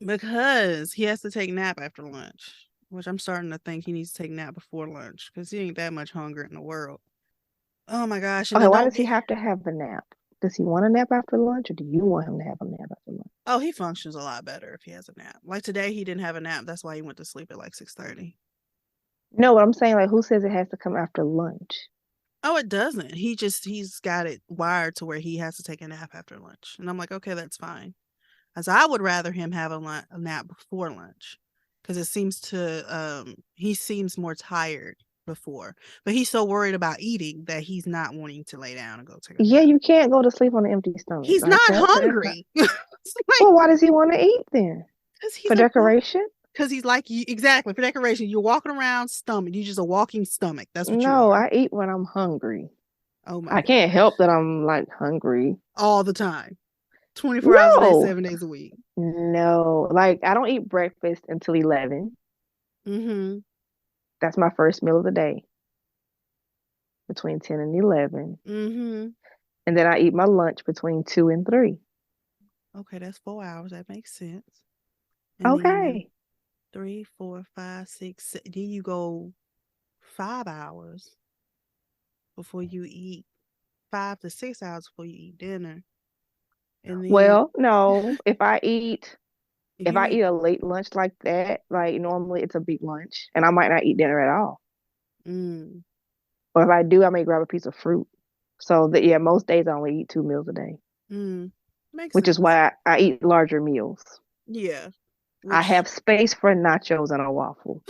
Because he has to take nap after lunch, which I'm starting to think he needs to take nap before lunch because he ain't that much hunger in the world. Oh my gosh. And Okay, then why don't does he get, have to have a nap? Does he want a nap after lunch, or do you want him to have a nap after lunch? oh, he functions a lot better if he has a nap. Like today, he didn't have a nap. That's why he went to sleep at like 6:30. No, what I'm saying, like, who says it has to come after lunch? Oh, it doesn't. He's got it wired to where he has to take a nap after lunch. And I'm like, okay, that's fine. As I would rather him have a nap before lunch because he seems more tired before, but he's so worried about eating that he's not wanting to lay down and go take a Yeah, nap. you can't go to sleep on an empty stomach. He's Like not that's not. hungry. It's like, Well, why does he want to eat then? because For decoration? he's like, exactly, for decoration. You're walking around stomach. You're just a walking stomach. That's what you No, are. I eat when I'm hungry. Oh my I can't gosh. help that I'm like hungry. All the time. 24 hours a day, No, 7 days a week. no. Like I don't eat breakfast until 11. Mm-hmm. That's my first meal of the day, between 10 and 11. Mm-hmm. And then I eat my lunch between 2 and 3. Okay, that's 4 hours. That makes sense. And then Okay. 3, 4, 5, 6. Then you go 5 hours before you eat. 5 to 6 hours before you eat dinner. And then Well, no. if If you I eat eat a late lunch like that, like normally it's a big lunch, and I might not eat dinner at all. mm, Or if I do, I may grab a piece of fruit. So that, yeah, most days I only eat 2 meals a day, mm, makes which is sense. why I eat larger meals. Yeah. I Which have space for nachos and a waffle.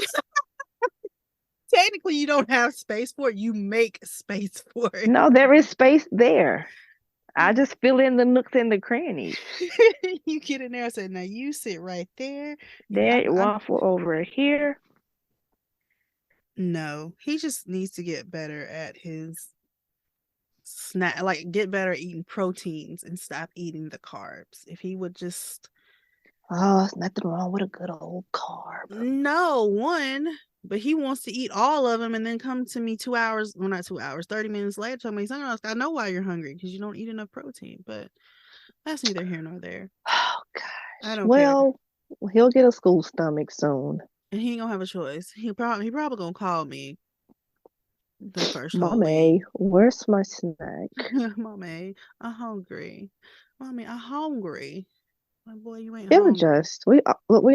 technically you don't have space for it. You make space for it. No, there is space there. I just fill in the nooks and the crannies. You get in there and say, now you sit right there. There, I'm waffle over here. no, he just needs to get better at his snack, like get better at eating proteins and stop eating the carbs. If he would just Oh, there's nothing wrong with a good old carb. no one, but he wants to eat all of them and then come to me 2 hours, well, not 2 hours, 30 minutes later, tell me something else. I know why you're hungry because you don't eat enough protein, but that's neither here nor there. Oh I gosh. don't care. Well, he'll get a school stomach soon. And he ain't gonna have a choice. He probably gonna call me the first whole week. Mommy, where's my snack? Mommy, I'm hungry. Mommy, I'm hungry. My boy, you ain't He'll hungry. adjust. We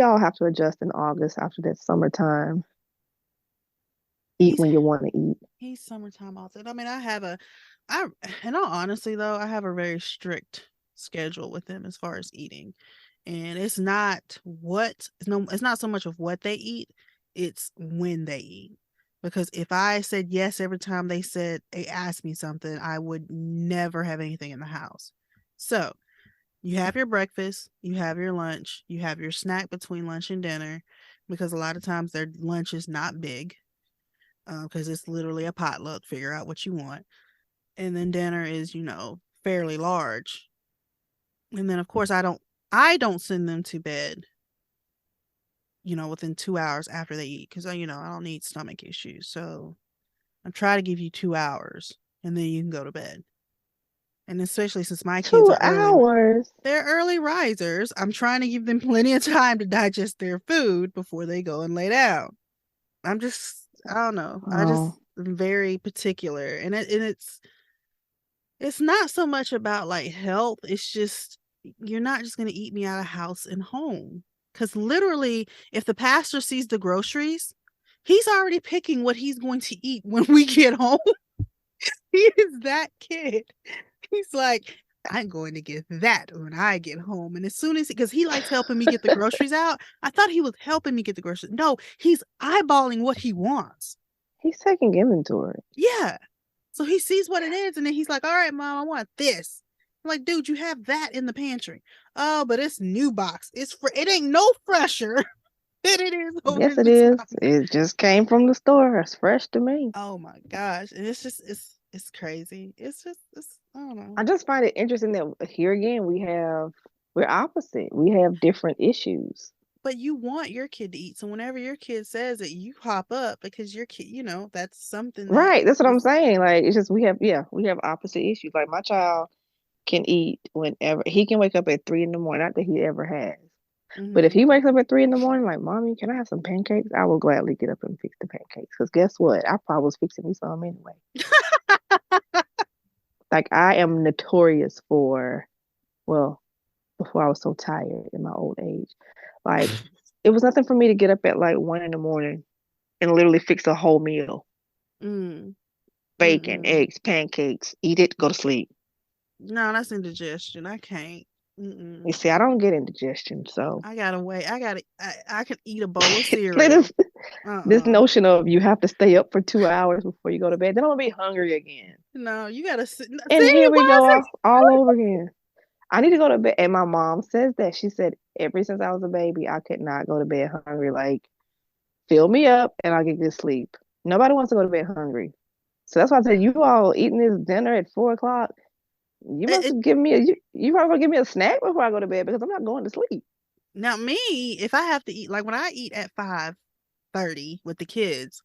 all have to adjust in August after that summertime. eat He's when you want to eat. he's summertime autism. I mean, I in all honesty though, I have a very strict schedule with them as far as eating. And it's not so much of what they eat, it's when they eat. Because if I said yes every time they asked me something, I would never have anything in the house. So you have your breakfast, you have your lunch, you have your snack between lunch and dinner, because a lot of times their lunch is not big, because it's literally a potluck. Figure out what you want, and then dinner is fairly large. And then of course I don't send them to bed within 2 hours after they eat, because I don't need stomach issues. So I try to give you 2 hours, and then you can go to bed. And especially since my kids Two are hours. they're early risers, I'm trying to give them plenty of time to digest their food before they go and lay down. I don't know. I just Oh, am very particular, and it's not so much about like health. It's just you're not just going to eat me out of house and home. Because literally, if the pastor sees the groceries, he's already picking what he's going to eat when we get home. He is that kid. He's like, I'm going to get that when I get home. And as soon as, because he likes helping me get the groceries out, I thought he was helping me get the groceries. No, he's eyeballing what he wants. he's taking inventory. Yeah. So he sees what it is, and then he's like, all right, mom, I want this. I'm like, dude, you have that in the pantry. Oh, but it's new box. It ain't no fresher than it is over Yes, in it the is. top. It just came from the store. It's fresh to me. Oh my gosh. And it's crazy. It's I don't know. I just find it interesting that here again we're opposite. We have different issues. But you want your kid to eat. So whenever your kid says it, you hop up because your kid, that's something that Right. That's what I'm is. saying. Like it's just we have opposite issues. Like my child can eat whenever he can wake up at 3 in the morning. Not that he ever has. But if Mm-hmm. he wakes up at 3 in the morning, like, mommy, can I have some pancakes? I will gladly get up and fix the pancakes. Because guess what? I probably was fixing me some anyway. Like I am notorious for, well, before I was so tired in my old age. Like it was nothing for me to get up at like 1 in the morning and literally fix a whole meal. Mm. Bacon, Mm-mm. eggs, pancakes, eat it, go to sleep. No, that's indigestion. I can't. You Mm-mm. see, I don't get indigestion, so I gotta wait. I can eat a bowl of this cereal. this Uh-uh. notion of you have to stay up for 2 hours before you go to bed, then I'm gonna be hungry again. No, you gotta sit. And here See, we why go is all over again. I need to go to bed. And my mom says that. She said, ever since I was a baby, I could not go to bed hungry. Like, fill me up and I'll get good sleep. Nobody wants to go to bed hungry. So that's why I said, you all eating this dinner at 4 o'clock. You must it? have given me you probably gonna give me a snack before I go to bed because I'm not going to sleep. Now me, if I have to eat, like when I eat at 5:30 with the kids,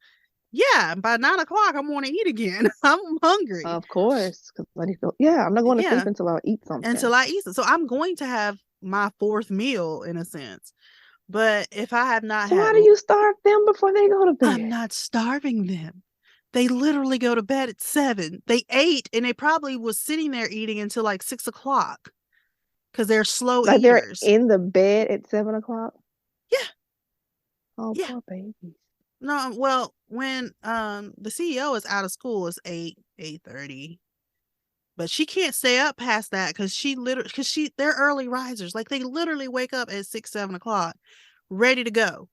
yeah, by 9 o'clock I want to eat again. I'm hungry. Of course, because I need to go. Yeah, I'm not going to sleep Yeah, until I eat something. until I eat. So I'm going to have my fourth meal in a sense. But if I have not So had, why do you starve them before they go to I'm bed? not starving them. They literally go to bed at 7. They ate, and they probably was sitting there eating until like 6 o'clock because they're slow Like they're eaters. in the bed at 7 o'clock. Yeah, Oh, yeah. poor babies. No, well, when the CEO is out of school, it's 8:30. But she can't stay up past that because they're early risers. Like they literally wake up at 6, 7 o'clock, ready to go.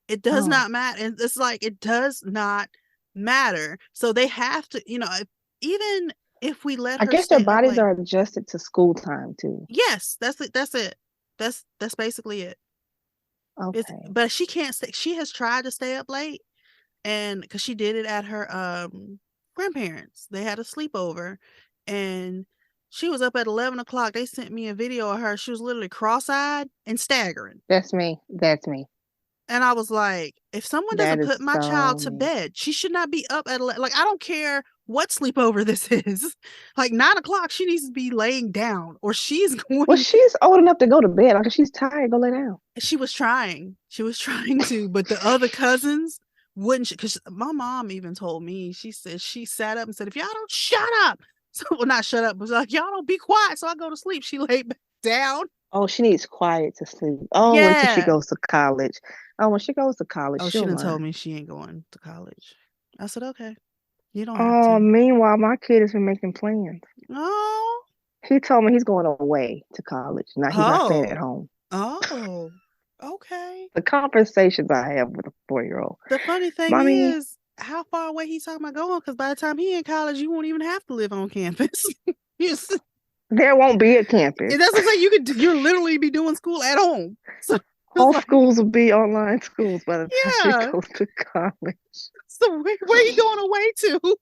It does Oh, not matter. And it's like it does not matter. So they have to, even if we let I her guess their stay up bodies late. are adjusted to school time too. Yes, that's it. That's it. That's basically it. Okay, But she can't stay. She has tried to stay up late, and because she did it at her grandparents, they had a sleepover, and she was up at 11 o'clock. They sent me a video of her. She was literally cross-eyed and staggering. that's me. That's me. And I was like, if someone That doesn't is put my child so to me. bed, she should not be up at 11. Like, I don't care what sleepover this is. Like 9 o'clock, she needs to be laying down, or she's Well, going. she's old enough to go to bed. Like if she's tired, go lay down. She was trying. She was trying to, but the other cousins wouldn't. Because my mom even told me, she said she sat up and said, "If y'all don't shut up," so well, not shut up, but like y'all don't be quiet, so I go to sleep. She laid back down. Oh, she needs quiet to sleep. Oh, wait till she Yeah. goes to college. Oh, when she goes to college, Oh, she she'll done learn. told me she ain't going to college. I said, okay, you don't have Oh, to. meanwhile, my kid has been making plans. Oh, He told me he's going away to college. Now he's not staying at oh, home. oh, okay. The conversations I have with a 4-year-old. The funny thing Mommy, is, how far away he's talking about going? Because by the time he in college, you won't even have to live on campus. you just, there won't be a campus. that's what I'm saying. You're literally be doing school at home. So it's All like, schools will be online schools by the time she yeah. goes to college. So where he going away to?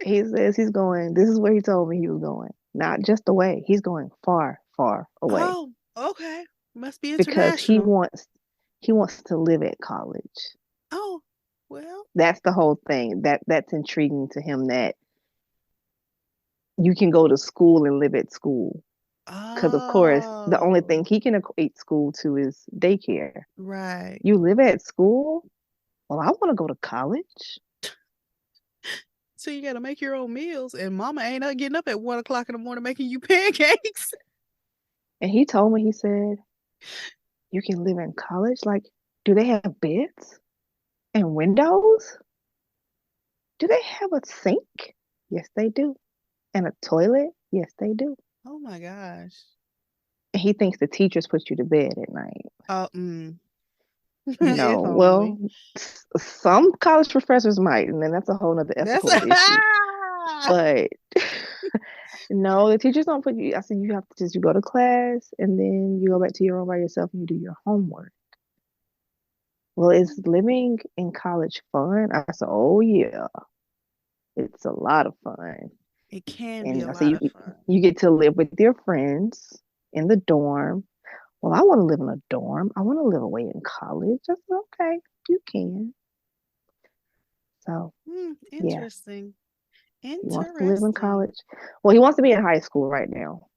He says he's going, this is where he told me he was going. Not just away. He's going far, far away Oh, okay. Must be because international. he wants to live at college. Oh, well. That's the whole thing. That's intriguing to him that you can go to school and live at school. Because of course, the only Oh, thing he can equate school to is daycare. right. You live at school? Well, I want to go to college. So you got to make your own meals, and Mama ain't up getting up at 1 o'clock in the morning making you pancakes. And he told me, he said, you can live in college? Like, do they have beds and windows? Do they have a sink? Yes, they do. And a toilet? Yes, they do. Oh my gosh. And he thinks the teachers put you to bed at night. Oh, No, if only. well, some college professors might, and then that's a whole nother That's ethical issue. But no, the teachers don't put you. I said you have to just you go to class and then you go back to your room by yourself and you do your homework. Well, is living in college fun? I said, oh yeah, it's a lot of fun. it can be a And I said lot of fun. you get to live with your friends in the dorm. Well, I want to live in a dorm. I want to live away in college. I said, okay, you can. So yeah, Interesting. he wants to live in Interesting. college. Well, he wants to be in high school right now.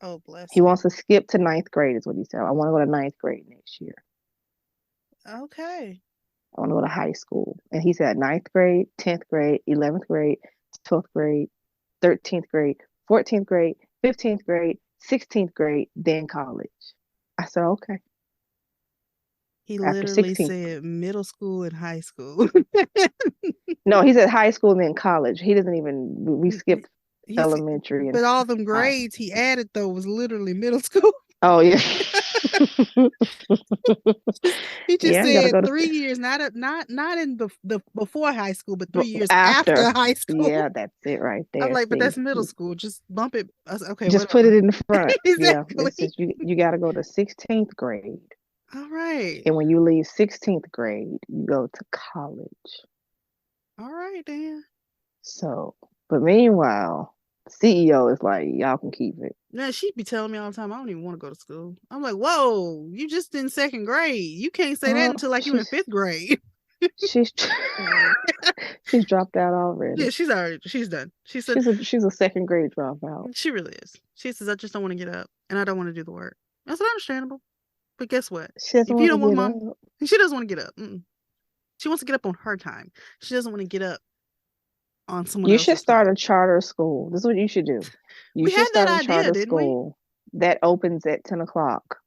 Oh, bless He him. wants to skip to ninth grade, is what he said. I want to go to ninth grade next year. Okay. I want to go to high school. And he said ninth grade, 10th grade, 11th grade, 12th grade, 13th grade, 14th grade, 15th grade, 16th grade, then college. I said, okay. He After literally 16th. said middle school and high school. No, he said high school and then college. He doesn't even, we skipped elementary. And But all them high. grades he added though was literally middle school. Oh, yeah. He just Yeah, you got to said go to 3 years, not in the before high school, but 3 years after after. high school. Yeah, that's it right I'm there. like, but See, that's middle school. Just bump it. I said, okay, just put whatever. it in the front. Yeah, Exactly. it's just you got to go to 16th grade. All right. And when you leave 16th grade, you go to college. All right, Dan. So, but meanwhile, the CEO is like, y'all can keep it. Yeah, she'd be telling me all the time, I don't even want to go to school. I'm like, whoa, you just in second grade. You can't say that Oh, until like you in fifth grade. she's she's dropped out already. Yeah, she's done. She said She's a second grade dropout. she really is. She says, I just don't want to get up and I don't want to do the work. I said, understandable. But guess what? She doesn't If you want to don't want get mom, up. she doesn't want to get up. She wants to get up on her time. She doesn't want to get up on someone You should else's start time. a charter school. This is what you should do. You We should had that start a idea, charter didn't we? school that opens at 10 o'clock.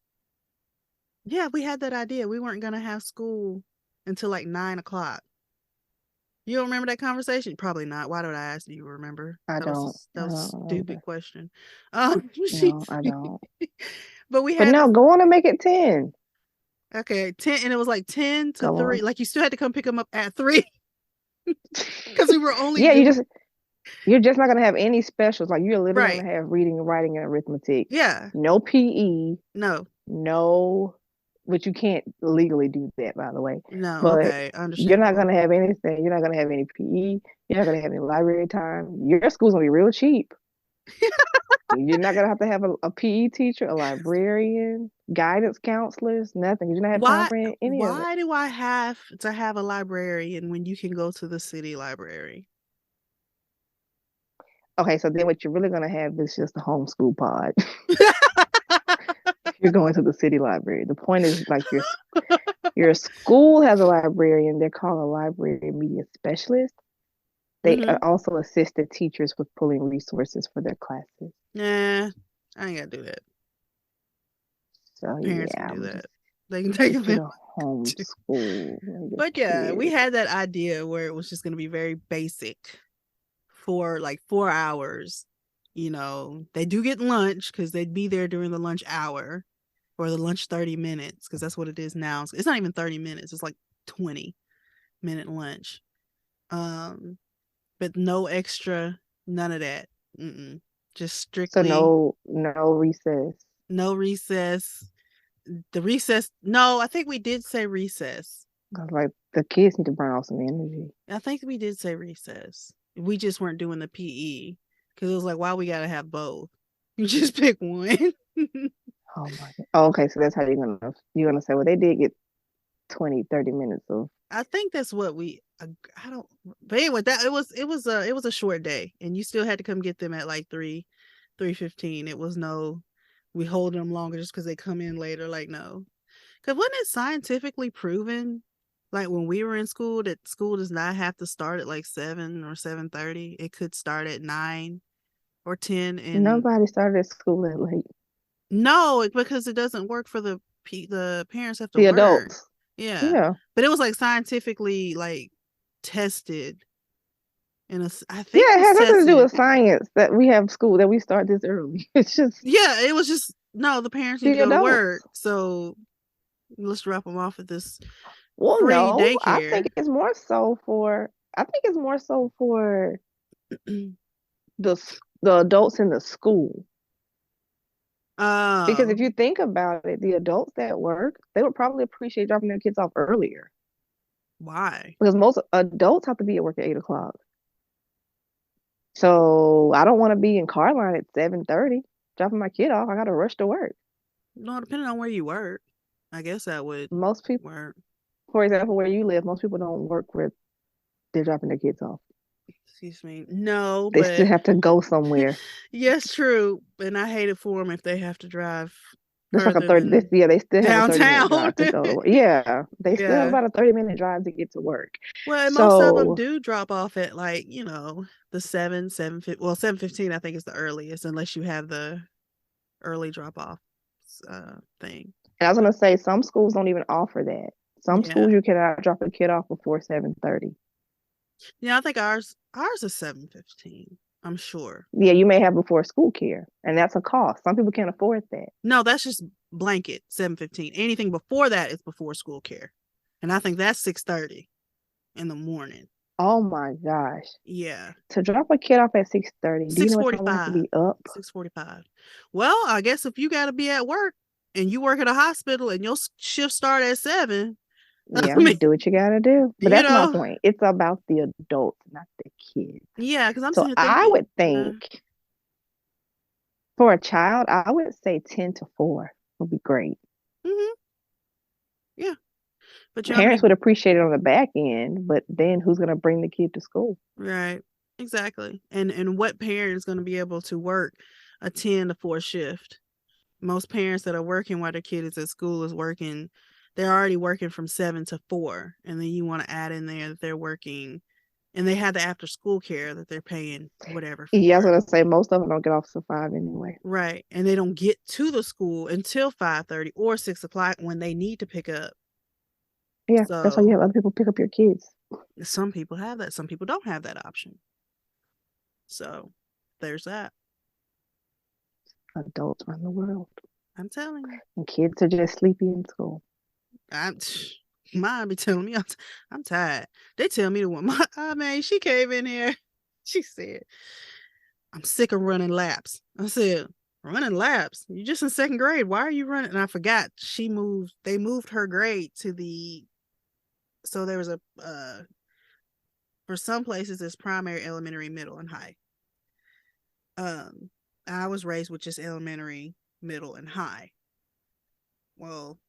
Yeah, we had that idea. We weren't gonna have school until like 9 o'clock. You don't remember that conversation? Probably not. Why did I ask? Do you remember? I That was don't. that I was a don't stupid remember. question. She, No, I don't. but we But had no, this. go on and make it 10. Okay, 10, and it was like 10 to 3. Go Like you still had to come pick them up at 3 because we were only Yeah, doing you're just not gonna have any specials. Like you're literally right. gonna have reading, writing, and arithmetic. Yeah. No PE, No. no, but you can't legally do that, by the way. No. But Okay. you're not Understandable. gonna have anything. You're not gonna have any PE. You're not gonna have any library time. Your school's gonna be real cheap. You're not gonna have to have a PE teacher, a librarian, guidance counselors, nothing. You're not have time Why? for any of it. Why do I have to have a librarian when you can go to the city library? Okay, so then what you're really gonna have is just a homeschool pod. You're going to the city library. The point is like your school has a librarian. They're called a library media specialist. They Mm-hmm. also assist the teachers with pulling resources for their classes. Nah, I ain't gotta do that. So Parents yeah, can do I'm that. just They can take get them. a homeschool. But yeah, we had that idea where it was just going to be very basic for like 4 hours. You know, they do get lunch because they'd be there during the lunch hour or the lunch 30 minutes because that's what it is now. It's not even 30 minutes. It's like 20-minute lunch. But no extra, none of that. Just So strictly no recess. no recess. The recess, no, I think we did say recess. I was like, the kids need to burn off some energy. I think we did say recess. We just weren't doing the PE because it was like, why we gotta have both? You just pick one. Oh my god. Oh, okay, so that's how you're gonna say, well, they did get 20, 30 minutes of. I think that's what I don't. But anyway, that it was a short day, and you still had to come get them at like 3:15. It was no, we hold them longer just because they come in later. Like no, because wasn't it scientifically proven, like when we were in school, that school does not have to start at like 7 or 7:30. It could start at 9 or 10. And Nobody started at school that late. no, because it doesn't work for the parents have to The work. adults. Yeah. Yeah. But it was like scientifically like tested. I think Yeah, it has nothing to do assessed with science that we have school that we start this early. It's just Yeah, it was just no, the parents need the to go to adults. work, so let's drop them off at this Well, free no, I daycare. think it's more so for the adults in the school. Because if Oh, you think about it, the adults that work, they would probably appreciate dropping their kids off earlier. why? Because most adults have to be at work at 8 o'clock. So I don't want to be in car line at 7:30, dropping my kid off. I gotta rush to work. No, depending on where you work, I guess that would Most people, work. for example, where you live, most people don't work where they're dropping their kids off. Excuse me. No, They still but have to go somewhere. yes, true. And I hate it for them if they have to drive It's like a further 30. than They still have a 30-minute downtown. drive to go to work. Yeah, they still have Yeah. about a 30-minute drive to get to work. Well, and most of them So do drop off at like, the 7:50. Well, 7:15 I think is the earliest, unless you have the early drop off thing. and I was gonna say some schools don't even offer that. Some Yeah. schools you cannot drop a kid off before 7:30. Yeah, I think ours is 7:15. I'm sure. Yeah, you may have before school care, and that's a cost. Some people can't afford that. No, that's just blanket 7:15. Anything before that is before school care, and I think that's 6:30 in the morning. Oh my gosh. Yeah, To drop a kid off at 6:30, do you know what time I have to 6:45. be up? 6:45. Well, I guess if you got to be at work and you work at a hospital and your shift start at 7, Yeah, I mean, do what you gotta do. But you that's my know, point. It's about the adults, not the kids. yeah, because I'm So sitting here I thinking, would think for a child, I would say 10 to 4 would be great. yeah, but you know what I Parents mean? would appreciate it on the back end, but then who's gonna bring the kid to school? Right, exactly. And what parent is going to be able to work a 10 to 4 shift? Most parents that are working while their kid is at school is working. They're already working from 7 to 4, and then you want to add in there that they're working, and they have the after school care that they're paying whatever for. Yeah, I was gonna say most of them don't get off till 5 anyway. Right, and they don't get to the school until 5:30 or 6 o'clock when they need to pick up. Yeah, that's why you have other people pick up your kids. Some people have that. Some people don't have that option. So there's that. Adults run the world, I'm telling you. and kids are just sleepy in school. Mine be telling me I'm tired. They tell me to one. She came in here. She said, "I'm sick of running laps." I said, "Running laps? You're just in second grade. Why are you running?" And I forgot they moved her grade to so there was for some places it's primary, elementary, middle, and high. I was raised with just elementary, middle, and high. Well,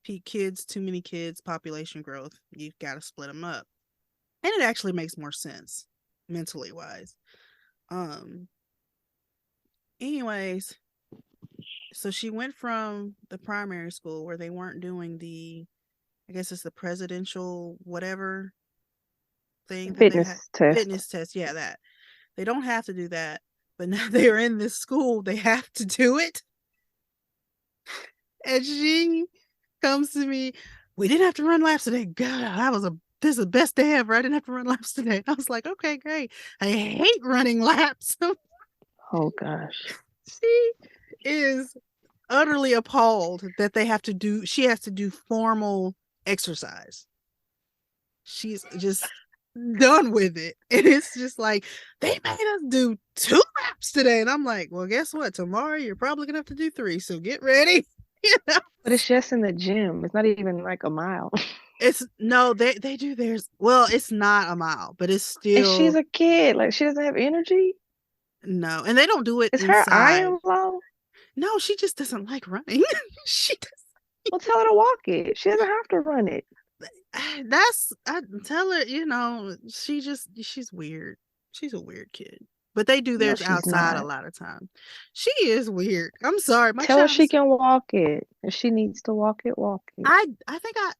too many kids, population growth, you've got to split them up. And it actually makes more sense mentally wise. Anyways, so she went from the primary school where they weren't doing I guess it's the presidential whatever thing. Fitness test. Fitness test, yeah, that. They don't have to do that, but now they're in this school, they have to do it. And she comes to me, we didn't have to run laps today. God, this is the best day ever. I didn't have to run laps today. I was like, okay, great. I hate running laps. Oh gosh. She is utterly appalled that she has to do formal exercise. She's just done with it. And it's just like, they made us do 2 laps today. And I'm like, well, guess what? Tomorrow you're probably gonna have to do 3. So get ready. You know? But it's just in the gym. It's not even like a mile. It's no, they do theirs. Well, it's not a mile, but it's And she's still a kid. Like she doesn't have energy. no. And they don't do it Is her inside. iron low? No, she just doesn't like running. She Well, tell her to walk it. She doesn't have to run it. I tell her, she's weird. She's a weird kid. But they do No, theirs she's outside a not. lot of time. She is weird. I'm sorry. My Tell her child she is can walk it. If she needs to walk it, walk it. I think I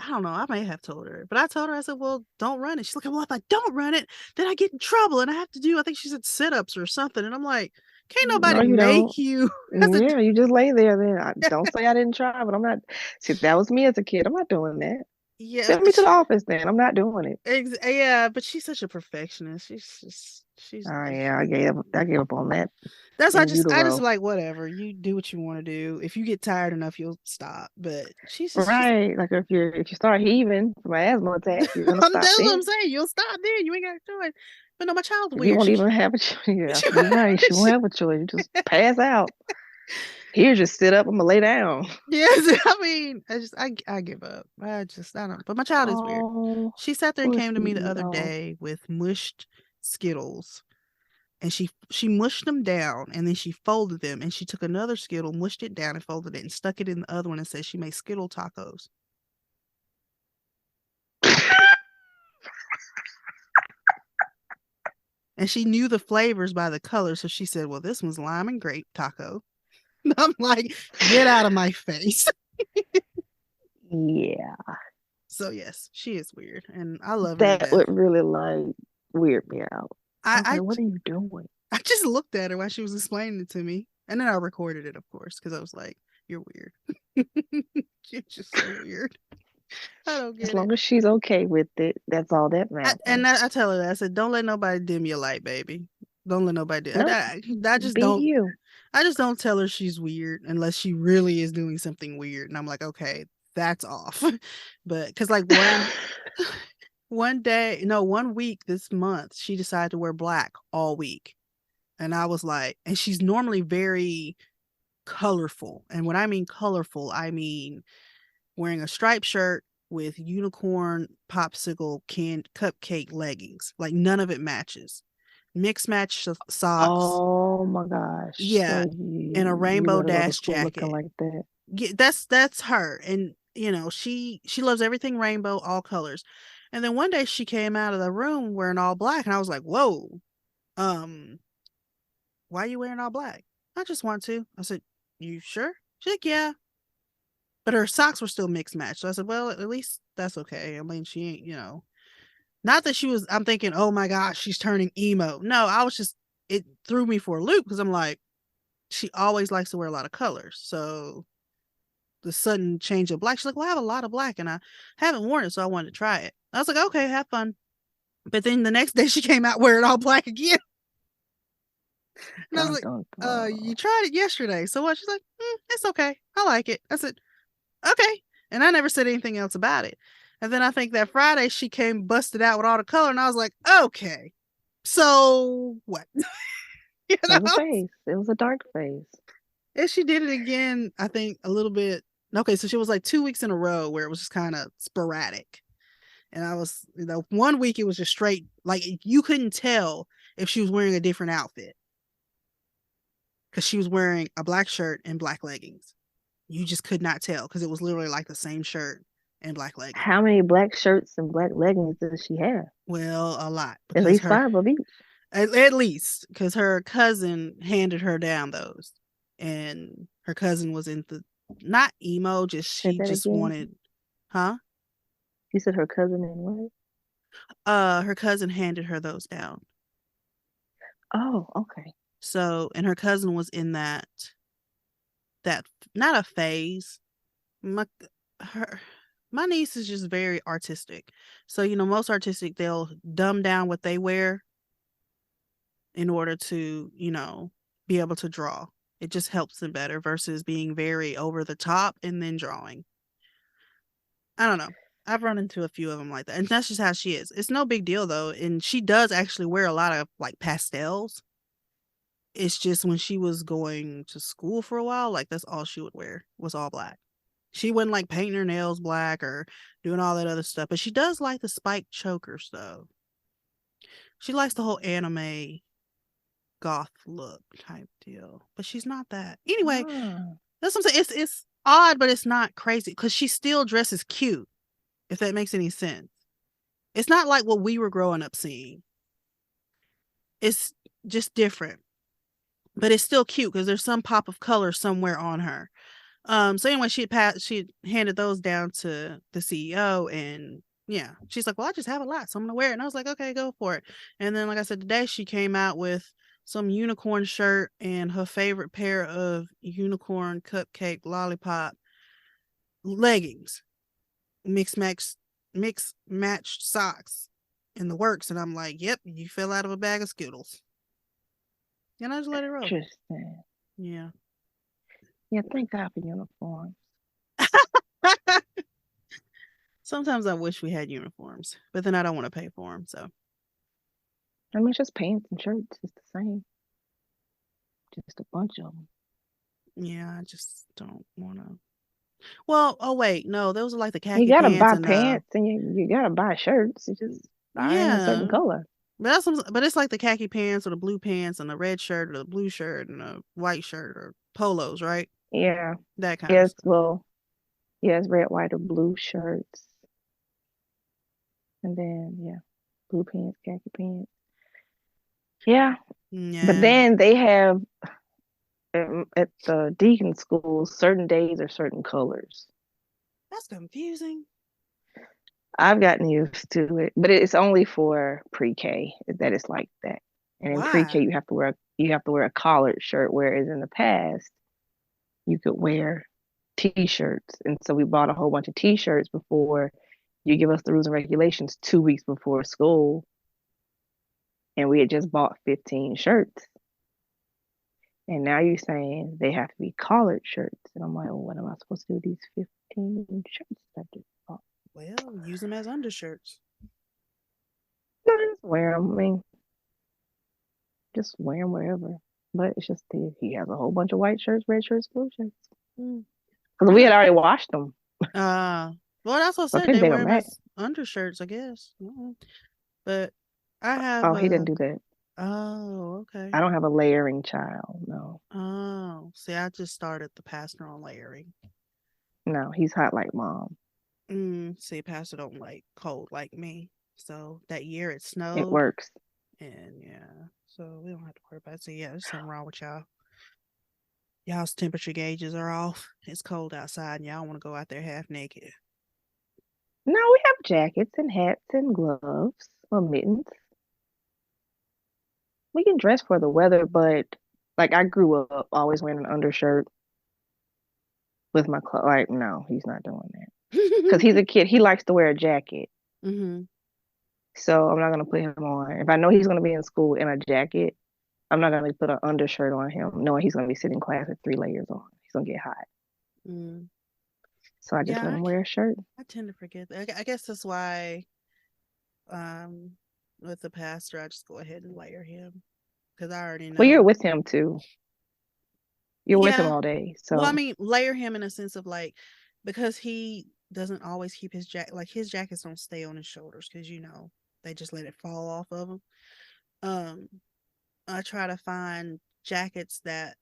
don't know. I may have told her, but I told her, I said, well, don't run it. She's like, well, if I don't run it, then I get in trouble and I have to do, I think she said sit-ups or something. And I'm like, can't No, nobody you don't. make you. I said, Yeah, you just lay there then. Don't say I didn't try, but I'm not. See, that was me as a kid. I'm not doing that. yeah, Send me to the office then. I'm not doing it. yeah, but she's such a perfectionist. She's Oh yeah, I gave up on that that's in I just utero. like whatever. You do what you want to do. If you get tired enough, you'll stop. But she's Right. Like if you start heaving from an asthma attack, you're gonna that's stop what I'm then. saying. You'll stop then. You ain't got to do it. But no, my child's You weird. won't even have a choice. Yeah, She, you're right. She won't she, have a choice. You just pass out. Here, just sit up. I'm gonna lay down. yes, I mean, I give up. I don't. But my child is weird. Oh, She sat there and poor came to me the other CEO. day with mushed Skittles, and she mushed them down, and then she folded them, and she took another Skittle, mushed it down, and folded it, and stuck it in the other one, and said she made Skittle tacos. And she knew the flavors by the color, so she said, "Well, this one's lime and grape taco." And I'm like, "Get out of my face!" Yeah, So yes, she is weird, and I love her to that death. would really like weird me out. I was I like, what are you doing? I just looked at her while she was explaining it to me, and then I recorded it, of course, because I was like, "You're weird. You're just so weird. I don't As get it." long as she's okay with it, that's all that matters. I tell her that I said, "Don't let nobody dim your light, baby. Don't let nobody do." No, I just be don't. you. I just don't tell her she's weird unless she really is doing something weird, and I'm like, okay, that's off. But because like one week this month, she decided to wear black all week. And I was like, and she's normally very colorful. And when I mean colorful, I mean wearing a striped shirt with unicorn popsicle cupcake leggings. Like none of it matches. Mixed match socks. Oh my gosh. Yeah. So And a you rainbow let her go to dash school looking jacket. like that. Yeah, that's her. And she loves everything rainbow, all colors. And then one day she came out of the room wearing all black, and I was like, whoa, um, why are you wearing all black? I just want to. I said, you sure? She's like, yeah. But her socks were still mixed match. So I said, well, at least that's okay. I mean, she ain't, not that I'm thinking, oh my gosh, she's turning emo. No, it threw me for a loop because I'm like, she always likes to wear a lot of colors. So the sudden change of black, she's like, well, I have a lot of black and I haven't worn it. So I wanted to try it. I was like, okay, have fun. But then the next day she came out wearing all black again. And I was Dun, like, dun, dun. you tried it yesterday. So what? She's like, it's okay. I like it. I said, okay. And I never said anything else about it. And then I think that Friday she came busted out with all the color. And I was like, okay, so what? It was a phase. It was a dark phase. And she did it again, I think a little bit. Okay, so she was like 2 weeks in a row where it was just kind of sporadic. And I was, 1 week it was just straight, like you couldn't tell if she was wearing a different outfit. Because she was wearing a black shirt and black leggings. You just could not tell because it was literally like the same shirt and black leggings. How many black shirts and black leggings does she have? Well, a lot. At least 5 of each. At least, because her cousin handed her down those. And her cousin was not emo, she just wanted, huh? You said her cousin and what? Her cousin handed her those down. Oh, okay. So, and her cousin was in that that, not a phase. My her my niece is just very artistic. So, most artistic, they'll dumb down what they wear in order to, be able to draw. It just helps them better versus being very over the top and then drawing. I don't know. I've run into a few of them like that. And that's just how she is. It's no big deal though. And she does actually wear a lot of like pastels. It's just when she was going to school for a while, like that's all she would wear was all black. She wouldn't like painting her nails black or doing all that other stuff. But she does like the spiked chokers though. She likes the whole anime goth look type deal. But she's not that. Anyway, that's what I'm saying. It's odd, but it's not crazy because she still dresses cute, if that makes any sense. It's not like what we were growing up seeing. It's just different. But it's still cute because there's some pop of color somewhere on her. So anyway, she handed those down to the CEO, and yeah, she's like, well, I just have a lot, so I'm gonna wear it. And I was like, okay, go for it. And then, like I said, today she came out with some unicorn shirt and her favorite pair of unicorn cupcake lollipop leggings, mix matched socks in the works. And I'm like, yep, you fell out of a bag of Skittles. And I just let it roll. Interesting. Yeah. Yeah, thank God for uniforms. Sometimes I wish we had uniforms, but then I don't want to pay for them. So, I mean, it's just pants and shirts. It's the same. Just a bunch of them. yeah, I just don't want to. Well, oh wait, no, those are like the khaki You gotta pants buy and pants and you gotta buy shirts. You just buy in a certain color. But it's like the khaki pants or the blue pants and the red shirt or the blue shirt and a white shirt or polos, right? Yeah. That kind of stuff. Well, yes, red, white, or blue shirts. And then, yeah, blue pants, khaki pants. Yeah. Yeah. But then they have at the Deacon school, certain days are certain colors. That's confusing. I've gotten used to it, but it's only for pre-K that it's like that. And in pre-K, you have to wear a collared shirt, whereas in the past, you could wear T-shirts. And so we bought a whole bunch of T-shirts before you give us the rules and regulations 2 weeks before school. And we had just bought 15 shirts. And now you're saying they have to be collared shirts. And I'm like, well, what am I supposed to do with these 15 shirts that I just bought? Well, use them as undershirts. No, just wear them. I mean, just wear them wherever. But it's just he has a whole bunch of white shirts, red shirts, blue shirts. Because we had already washed them. Well, that's what I said. They wear them as undershirts, I guess. But I have. Oh, he didn't do that. Oh, okay. I don't have a layering child. No. Oh, see, I just started the pastor on layering. No, he's hot like mom. See, pastor don't like cold like me. So that year it snowed. It works. And yeah, so we don't have to worry about it. So yeah, there's something wrong with y'all. Y'all's temperature gauges are off. It's cold outside and y'all want to go out there half naked. No, we have jackets and hats and gloves or mittens. We can dress for the weather, but like I grew up always wearing an undershirt with my clothes. Like, no, he's not doing that. Because he's a kid. He likes to wear a jacket. So I'm not going to put him on. If I know he's going to be in school in a jacket, I'm not going to put an undershirt on him, knowing he's going to be sitting in class with 3 layers on. He's going to get hot. So I just let him wear a shirt. I tend to forget that. I guess that's why with the pastor, I just go ahead and layer him. Because I already know. Well, you're with him too. You're with him all day. So well, I mean, layer him in a sense of like, because he doesn't always keep his jacket, like his jackets don't stay on his shoulders because they just let it fall off of him. I try to find jackets that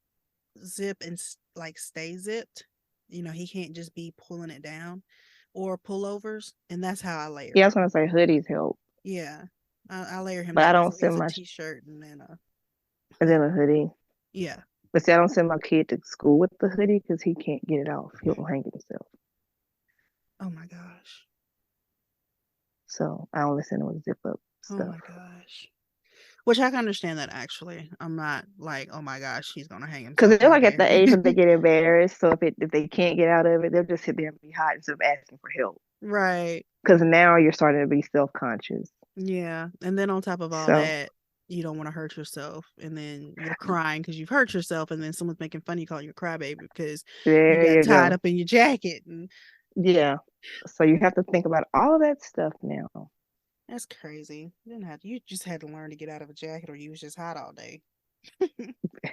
zip and like stay zipped. He can't just be pulling it down, or pullovers, and that's how I layer. Yeah, I was gonna say hoodies help. Yeah, I layer him. But I don't send my t-shirt and then a hoodie. Yeah. But see, I don't send my kid to school with the hoodie because he can't get it off. He'll hang it himself. Oh my gosh. So I only send him with zip up stuff. Oh my gosh. Which I can understand that actually. I'm not like, oh my gosh, he's gonna hang Because himself they're that like at day. the age that they get embarrassed. So if they can't get out of it, they'll just sit there and be hot instead of asking for help. Right. Because now you're starting to be self-conscious. Yeah. And then on top of all So that, you don't want to hurt yourself. And then you're crying because you've hurt yourself. And then someone's making fun of you, calling you a crybaby because you there got you tied go. up in your jacket. And Yeah. So you have to think about all of that stuff now. that's crazy. You just had to learn to get out of a jacket or you was just hot all day.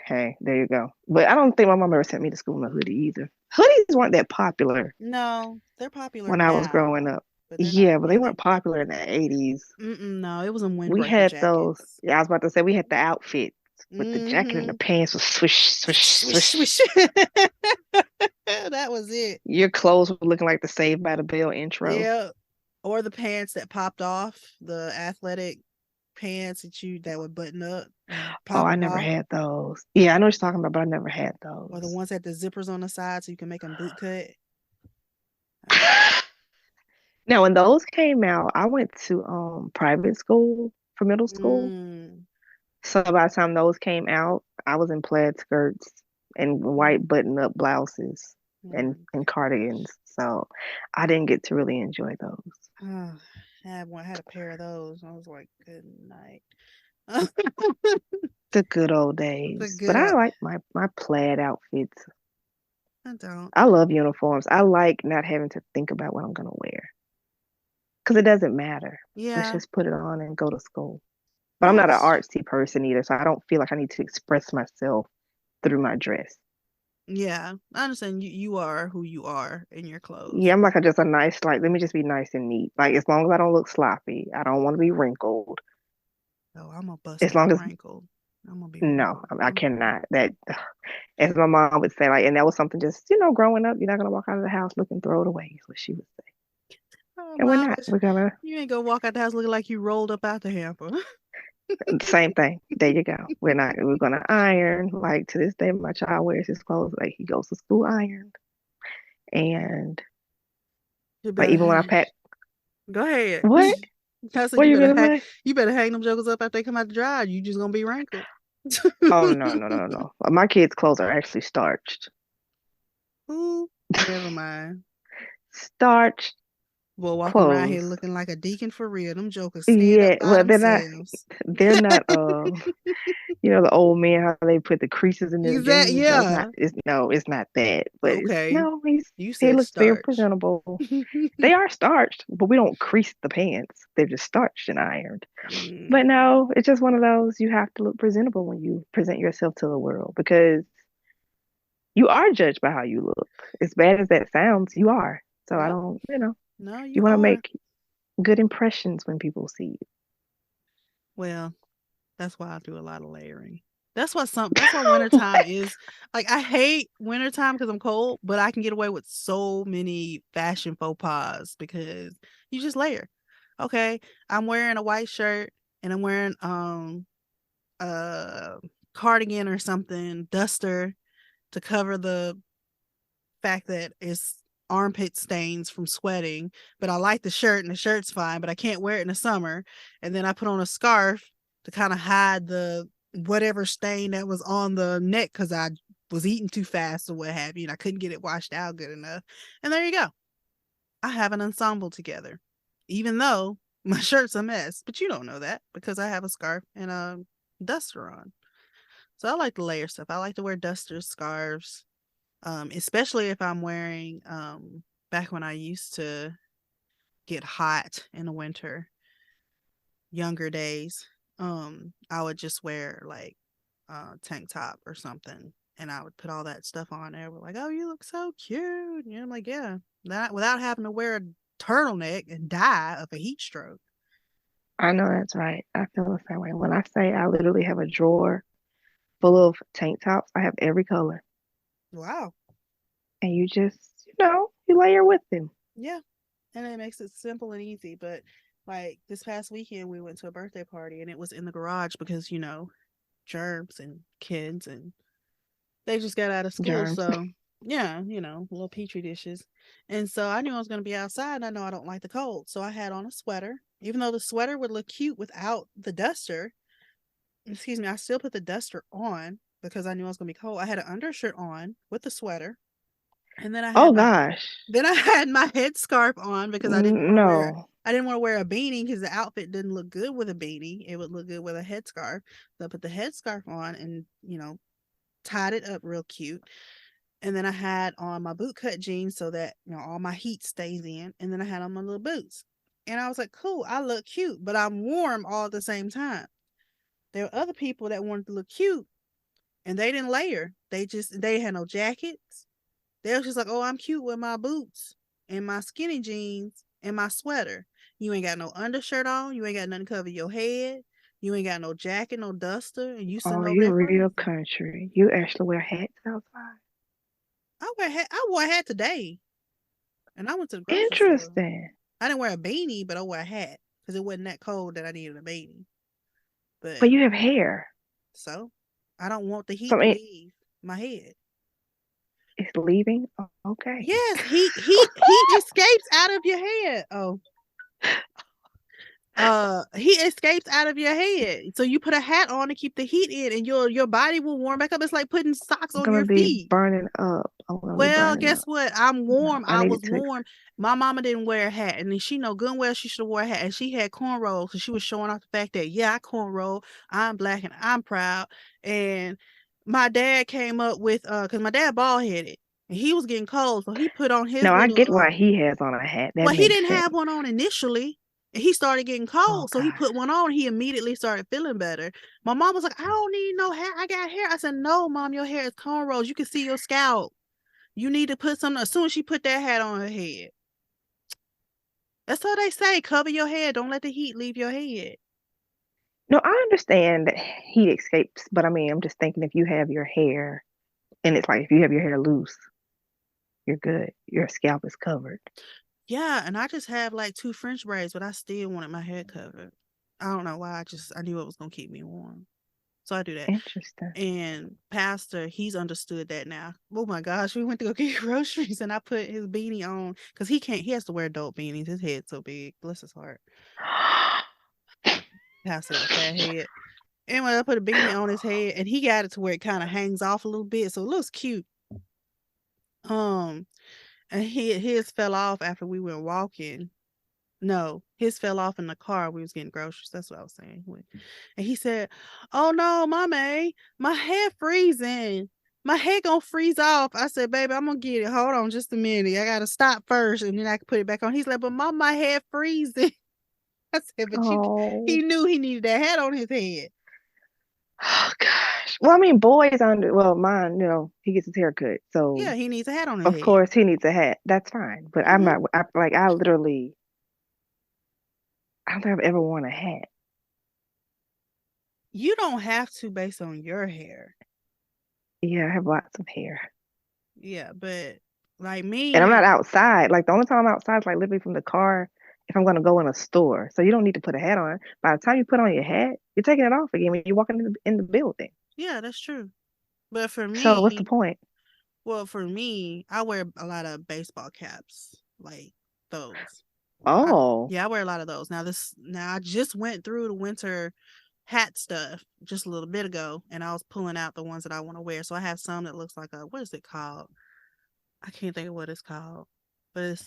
Hey, there you go. But I don't think my mom ever sent me to school in a hoodie either. Hoodies weren't that popular No, they're popular when I was growing now, up. but they're not Yeah, but they weren't really. popular in the 80s. No, it was in We windbreaker had those. jackets. Yeah, I was about to say we had the outfit with the jacket and the Mm-hmm. pants was swish, swish, Swish, swish. swish. That was it. Your clothes were looking like the Saved by the Bell intro. Yeah. Or the pants that popped off, the athletic pants that would button up and Oh, pop I them never off. had those. Yeah, I know what you're talking about, but I never had Or the those. ones that the zippers on the side so you can make them boot cut. Now, when those came out, I went to private school for middle school. Mm, So by the time those came out, I was in plaid skirts and mm, white button-up blouses mm. and cardigans. So I didn't get to really enjoy those. Oh, I had a pair of those. I was like, good night. The good old The days. But good I up. like my plaid outfits. I don't. I love uniforms. I like not having to think about what I'm gonna wear because it doesn't matter. Let's Yeah. just put it on and go to school. But I'm Yeah, not an that's artsy person either, so I don't feel like I need to express myself through my dress. yeah. I understand you are who you are in your clothes. Yeah, I'm like just a nice, like, let me just be nice and neat. Like, as long as I don't look sloppy, I don't want to be wrinkled. Oh, I'm gonna bust As out long as, wrinkled. I'm gonna be no, wrinkled. I cannot. That, as my mom would say, like, and that was something just, growing up, you're not gonna walk out of the house looking throw it away, is what she would say. Oh, And we're mom, not. We're gonna, you ain't gonna walk out the house looking like you rolled up out the hamper. same thing. There you go. We're gonna iron. Like, to this day, my child wears his clothes, like, he goes to school ironed. And, You like, better even when I hang. pack, Go ahead. what? I said What are you gonna say? you better hang them jokers up after they come out to dry. You just gonna be wrinkled. Oh, no, no, no, no. My kids' clothes are actually starched. Ooh, never mind. Starched Well, walking around here clothes. looking like a deacon for real. Them jokers stand up Yeah, by well, themselves. they're not, the old men, how they put the creases in their Exactly. jeans. Yeah. It's not that. But Okay. You he said looks very starch. presentable. They are starched, but we don't crease the pants. They're just starched and ironed. Mm, But no, it's just one of those, you have to look presentable when you present yourself to the world because you are judged by how you look. As bad as that sounds, you are. So I yep. don't, No, you you want to are. make good impressions when people see you. Well, that's why I do a lot of layering. That's why wintertime is like I hate wintertime because I'm cold, but I can get away with so many fashion faux pas because you just layer. Okay, I'm wearing a white shirt and I'm wearing a cardigan or something, duster to cover the fact that it's armpit stains from sweating, but I like the shirt and the shirt's fine, but I can't wear it in the summer. And then I put on a scarf to kind of hide the whatever stain that was on the neck because I was eating too fast or what have you, and I couldn't get it washed out good enough. And there you go. I have an ensemble together, even though my shirt's a mess, but you don't know that because I have a scarf and a duster on. So I like to layer stuff. I like to wear dusters, scarves, especially if I'm wearing back when I used to get hot in the winter, younger days, I would just wear like tank top or something and I would put all that stuff on there. We're like, oh, you look so cute. And I'm like, yeah, that without having to wear a turtleneck and die of a heat stroke. I know that's right. I feel the same way. When I say I literally have a drawer full of tank tops, I have every color. Wow. And you just, you layer with them. Yeah. And it makes it simple and easy. But like this past weekend, we went to a birthday party and it was in the garage because, germs and kids and they just got out of school. Germs. So, yeah, little petri dishes. And so I knew I was going to be outside and I know I don't like the cold. So I had on a sweater, even though the sweater would look cute without the duster. excuse me, I still put the duster on because I knew I was gonna be cold. I had an undershirt on with the sweater, and then Oh gosh. I had my headscarf on because No. I didn't want to wear a beanie because the outfit didn't look good with a beanie. It would look good with a headscarf. So I put the headscarf on and, tied it up real cute. And then I had on my boot cut jeans so that, all my heat stays in. And then I had on my little boots. And I was like, cool, I look cute, but I'm warm all at the same time. There were other people that wanted to look cute and they didn't layer. They had no jackets. They was just like, oh, I'm cute with my boots and my skinny jeans and my sweater. You ain't got no undershirt on. You ain't got nothing to cover your head. You ain't got no jacket, no duster, and you sitting Oh, over you there real freezing. country. You actually wear hats outside. I wore a hat today, and I went to the grocery store. Interesting. I didn't wear a beanie, but I wore a hat because it wasn't that cold that I needed a beanie. But But you have hair. so I don't want the So heat I to mean, leave my head. it's leaving. Oh, okay. Yes, heat escapes out of your head. Oh, heat escapes out of your head. So you put a hat on to keep the heat in, and your body will warm back up. It's like putting socks I'm on gonna your be feet. burning up. I'm gonna be Well, burning guess up. what? I'm No, warm. I I needed was to. warm. My mama didn't wear a hat, and then she know good and well she should have wore a hat. And she had cornrows because she was showing off the fact that I cornrow. I'm black and I'm proud. And my dad came up with because my dad bald headed and he was getting cold, so he put on his No, I little get why he has on a hat. That well, he makes didn't sense. have one on initially. And he started getting Oh cold. So he God. put one on. He immediately started feeling better. My mom was like, I don't need no hair. I got hair. I said, no, mom, your hair is cornrows. You can see your scalp. You need to put something. As soon as she put that hat on her head. That's what they say. Cover your head. Don't let the heat leave your head. No, I understand that heat escapes, but I mean, I'm just thinking if you have your hair, and it's like if you have your hair loose, you're good. Your scalp is covered. Yeah, and I just have like 2 French braids, but I still wanted my head covered. I don't know why. I knew it was gonna keep me warm. So I do that. Interesting. And Pastor, he's understood that now. Oh my gosh, we went to go get groceries and I put his beanie on because he has to wear adult beanies. His head's so big. Bless his heart. Pastor got a fat head. Anyway, I put a beanie on his head and he got it to where it kind of hangs off a little bit. So it looks cute. And his fell off after we went walking. No, his fell off in the car. We was getting groceries. That's what I was saying. And he said, "Oh no, mommy, my head freezing. My head gonna freeze off." I said, "Baby, I'm gonna get it. Hold on just a minute. I gotta stop first, and then I can put it back on." He's like, "But mom, my head freezing." I said, "But he Oh. knew he needed that hat on his head." Oh gosh. Well, I mean, boys under well, mine, he gets his hair cut, so Yeah, he needs a hat on his of head. course he needs a hat. That's fine. But I'm Mhm. not. I literally, I don't think I've ever worn a hat. You don't have to based on your hair. Yeah, I have lots of hair, Yeah, but like and I'm me, not outside. Like the only time I'm outside is like literally from the car if I'm gonna go in a store. So you don't need to put a hat on. By the time you put on your hat, you're taking it off again when you're walking in the building. yeah, that's true. But for So what's the me, point? well, for me, I wear a lot of baseball caps, like those. Oh. Yeah, I wear a lot of those. Now I just went through the winter hat stuff just a little bit ago, and I was pulling out the ones that I want to wear. So I have some that looks like what is it called? I can't think of what it's called, but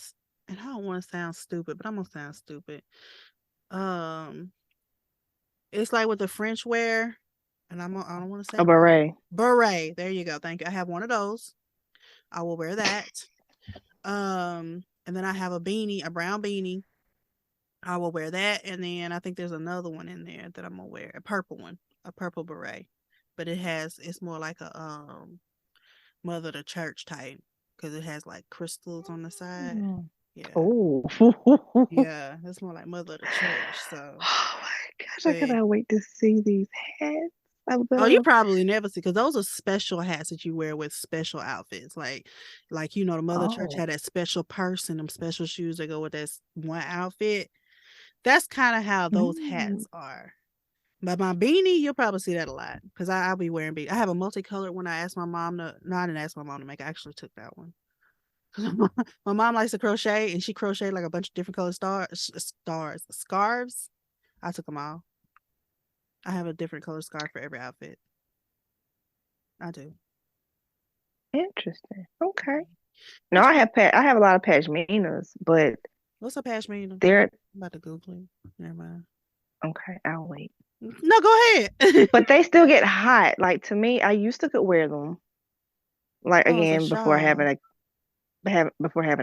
and I don't want to sound stupid, but I'm gonna sound stupid. Um, it's like with the French wear, and I don't want to say A beret. beret. There you go. Thank you. I have one of those. I will wear that. And then I have a beanie, a brown beanie. I will wear that, and then I think there's another one in there that I'm gonna wear, a purple one, a purple beret, but it's more like a mother of the church type because it has like crystals on the side. Yeah, Oh. yeah, it's more like mother of the church. So, Oh my gosh, I but cannot wait to see these hats. I'm oh, you gonna. probably never see because those are special hats that you wear with special outfits. Like the mother church Oh. had that special purse and them special shoes that go with that one outfit. That's kind of how those Mm. hats are. But my beanie, you'll probably see that a lot because I'll be wearing beanie. I have a multicolored one. I asked my mom to. No, I didn't ask my mom to make. I actually took that one. My mom likes to crochet, and she crocheted like a bunch of different colored scarves. I took them all. I have a different color scarf for every outfit. I do. Interesting. Okay. No, What I you have I have a lot of pashminas, but what's a pashmina? they're I'm about to Google it. Never mind. okay. I'll wait. No, go ahead. But they still get hot. Like to me, I used to could wear them. Like Oh, it's a again, shawl. before having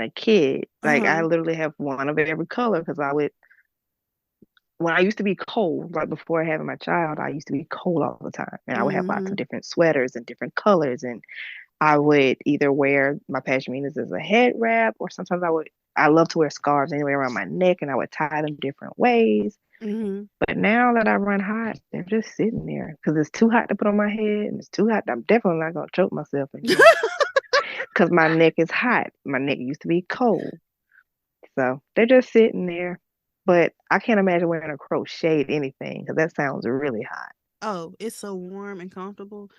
a kid. Like I Uh-huh. literally have one of every color because I would when I used to be cold, like before having my child, I used to be cold all the time, and I would have lots Mm-hmm. of different sweaters and different colors, and I would either wear my pashminas as a head wrap, or sometimes I love to wear scarves anyway around my neck, and I would tie them different ways. Mm-hmm. But now that I run hot, they're just sitting there because it's too hot to put on my head, and it's too hot. I'm definitely not gonna choke myself again because my neck is hot. My neck used to be cold, so they're just sitting there. But I can't imagine wearing a crocheted anything because that sounds really hot. Oh, it's so warm and comfortable.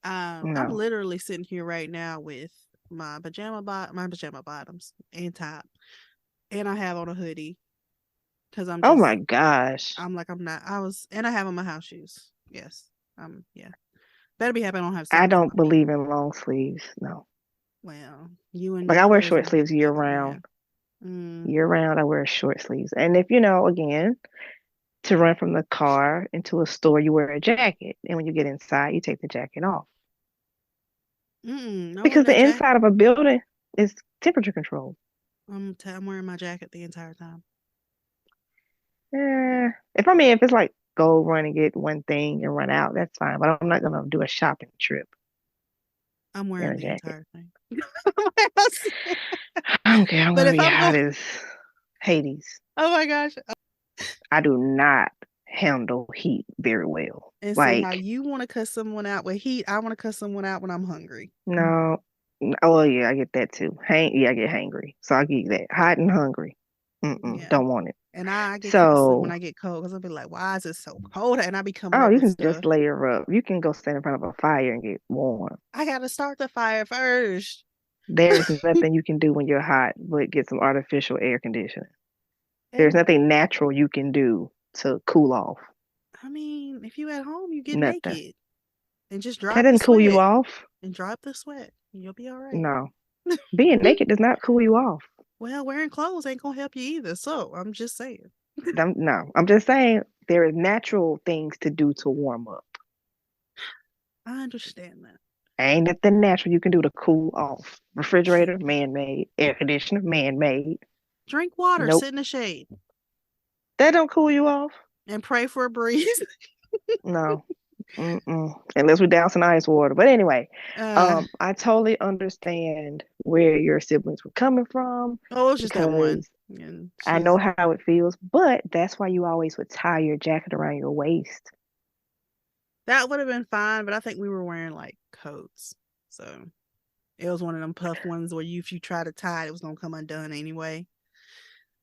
I'm No. literally sitting here right now with my pajama bottoms and top, and I have on a hoodie because Oh my gosh. I'm not. And I have on my house shoes. Yes. Yeah. Better be happy I don't have I sandals don't on me. believe in long sleeves. No. Well, you and Like your I wear short cousin sleeves year together, yeah. round. Mm, Year round I wear short sleeves. And if you know, again, to run from the car into a store, you wear a jacket. And when you get inside, you take the jacket off. I wear Because that the jacket. inside of a building is temperature controlled. I'm wearing my jacket the entire time. If it's like go run and get one thing and run out, that's fine. But I'm not gonna do a shopping trip I'm in wearing a the jacket. entire thing. I don't care. I'm But gonna if be I'm hot going, as Hades. oh my gosh. I do not handle heat very well. And see how Like, you want to cuss someone out with heat. I want to cuss someone out when I'm hungry. no. Oh yeah, I get that too. Yeah, I get hangry. So I get that. Hot and hungry. Yeah. Don't want it. And I get cussing when So, I get cold because I'll be like, why is it so cold? And I be coming oh, up you with can just stuff. layer up. You can go stand in front of a fire and get warm. I got to start the fire first. There's nothing you can do when you're hot but get some artificial air conditioning. There's And nothing natural you can do to cool off. I mean, if you at home, you get Nothing. naked and just That drop the doesn't cool you sweat off. and drop the sweat. And you'll be all right. No. Being naked does not cool you off. Well, wearing clothes ain't gonna help you either. So I'm just saying. No, I'm just saying there is natural things to do to warm up. I understand that. Ain't nothing natural you can do to cool off. Refrigerator, man-made. Air conditioner, man-made. Drink water, Nope. sit in the shade, That don't cool you off. and pray for a breeze. No. Unless we down some ice water. But anyway, uh, I totally understand where your siblings were coming from it was just that one. because And I she's know how it feels, but that's why you always would tie your jacket around your waist. that would have been fine, but I think we were wearing like coats. So it was one of them puff ones where if you try to tie it, it was gonna come undone anyway.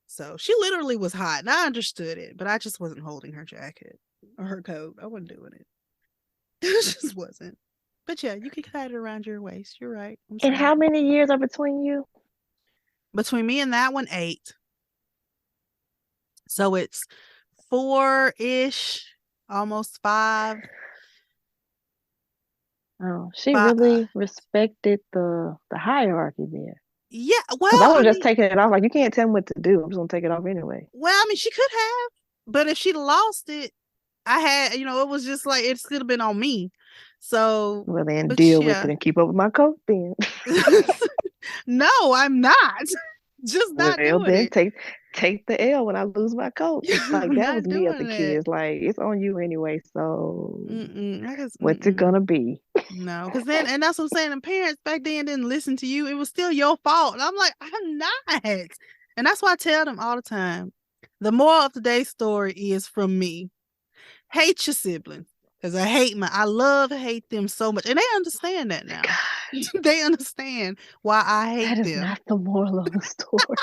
So she literally was hot, and I understood it, but I just wasn't holding her jacket or her coat. I wasn't doing it. It just wasn't. But yeah, you can tie it around your waist. You're right. I'm And sorry. how many years are between you? Between me and that one, 8. So it's 4-ish, almost 5. Oh, she But really respected the hierarchy there. yeah, Because I well, would I have just mean, taken it off. Like, you can't tell me what to do. I'm just gonna take it off anyway. she could have, but if she'd lost it, I had, it was just like it could have been on me. So, Well, then but deal with yeah, it and keep up with my coat then. no, I'm not. Just not Well, doing then it. take the L when I lose my coat. Like I'm that not was me as a doing it. kid. Like it's on you anyway. So I guess what's it gonna be? no, because then, and that's what I'm saying. The parents back then didn't listen to you. It was still your fault. And I'm like, I'm not. And that's why I tell them all the time. The moral of today's story is from me. Hate your siblings. Because I love hate them so much. And they understand that now. They understand why I hate That is them. not the moral of the story.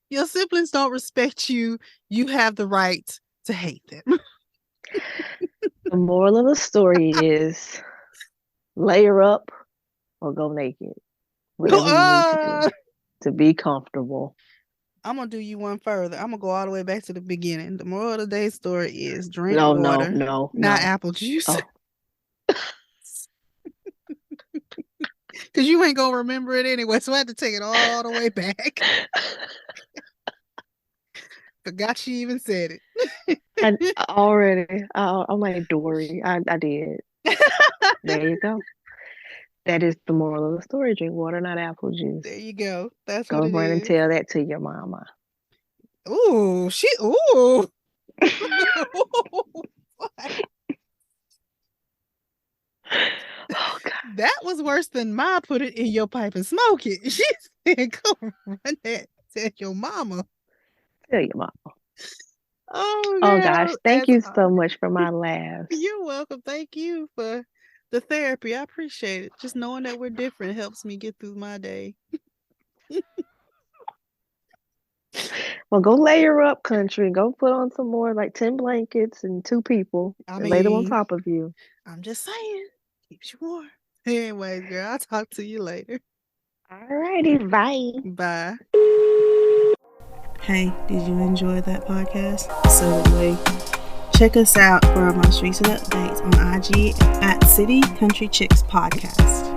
Your siblings don't respect you. You have the right to hate them. The moral of the story is layer up or go naked. Whatever you need to do to be comfortable. I'm gonna do you one further. I'm gonna go all the way back to the beginning. The moral of the day story is drink No, water, no. not apple juice. Oh. Cause you ain't gonna remember it anyway, so I had to take it all the way back. Forgot you even said it. I'm like Dory. I did. There you go. That is the moral of the story. Drink water, not apple juice. There you go. That's Go what it run is. and tell that to your mama. Ooh, ooh. Oh, God. That was worse than Ma put it in your pipe and smoke it. She said, go run that, tell your mama. Tell your mama. Oh, Oh, girl, gosh. Thank you as so much for my laughs. You're welcome. Thank you for the therapy. I appreciate it. Just knowing that we're different helps me get through my day. Well, go layer up, country. Go put on some more, like 10 blankets and 2 people. And lay them on top of you. I'm just saying. Keeps you warm. Anyways, girl, I'll talk to you later. Alrighty, bye. Bye. Hey, did you enjoy that podcast? So did we. Check us out for our most recent updates on IG at City Country Chicks Podcast.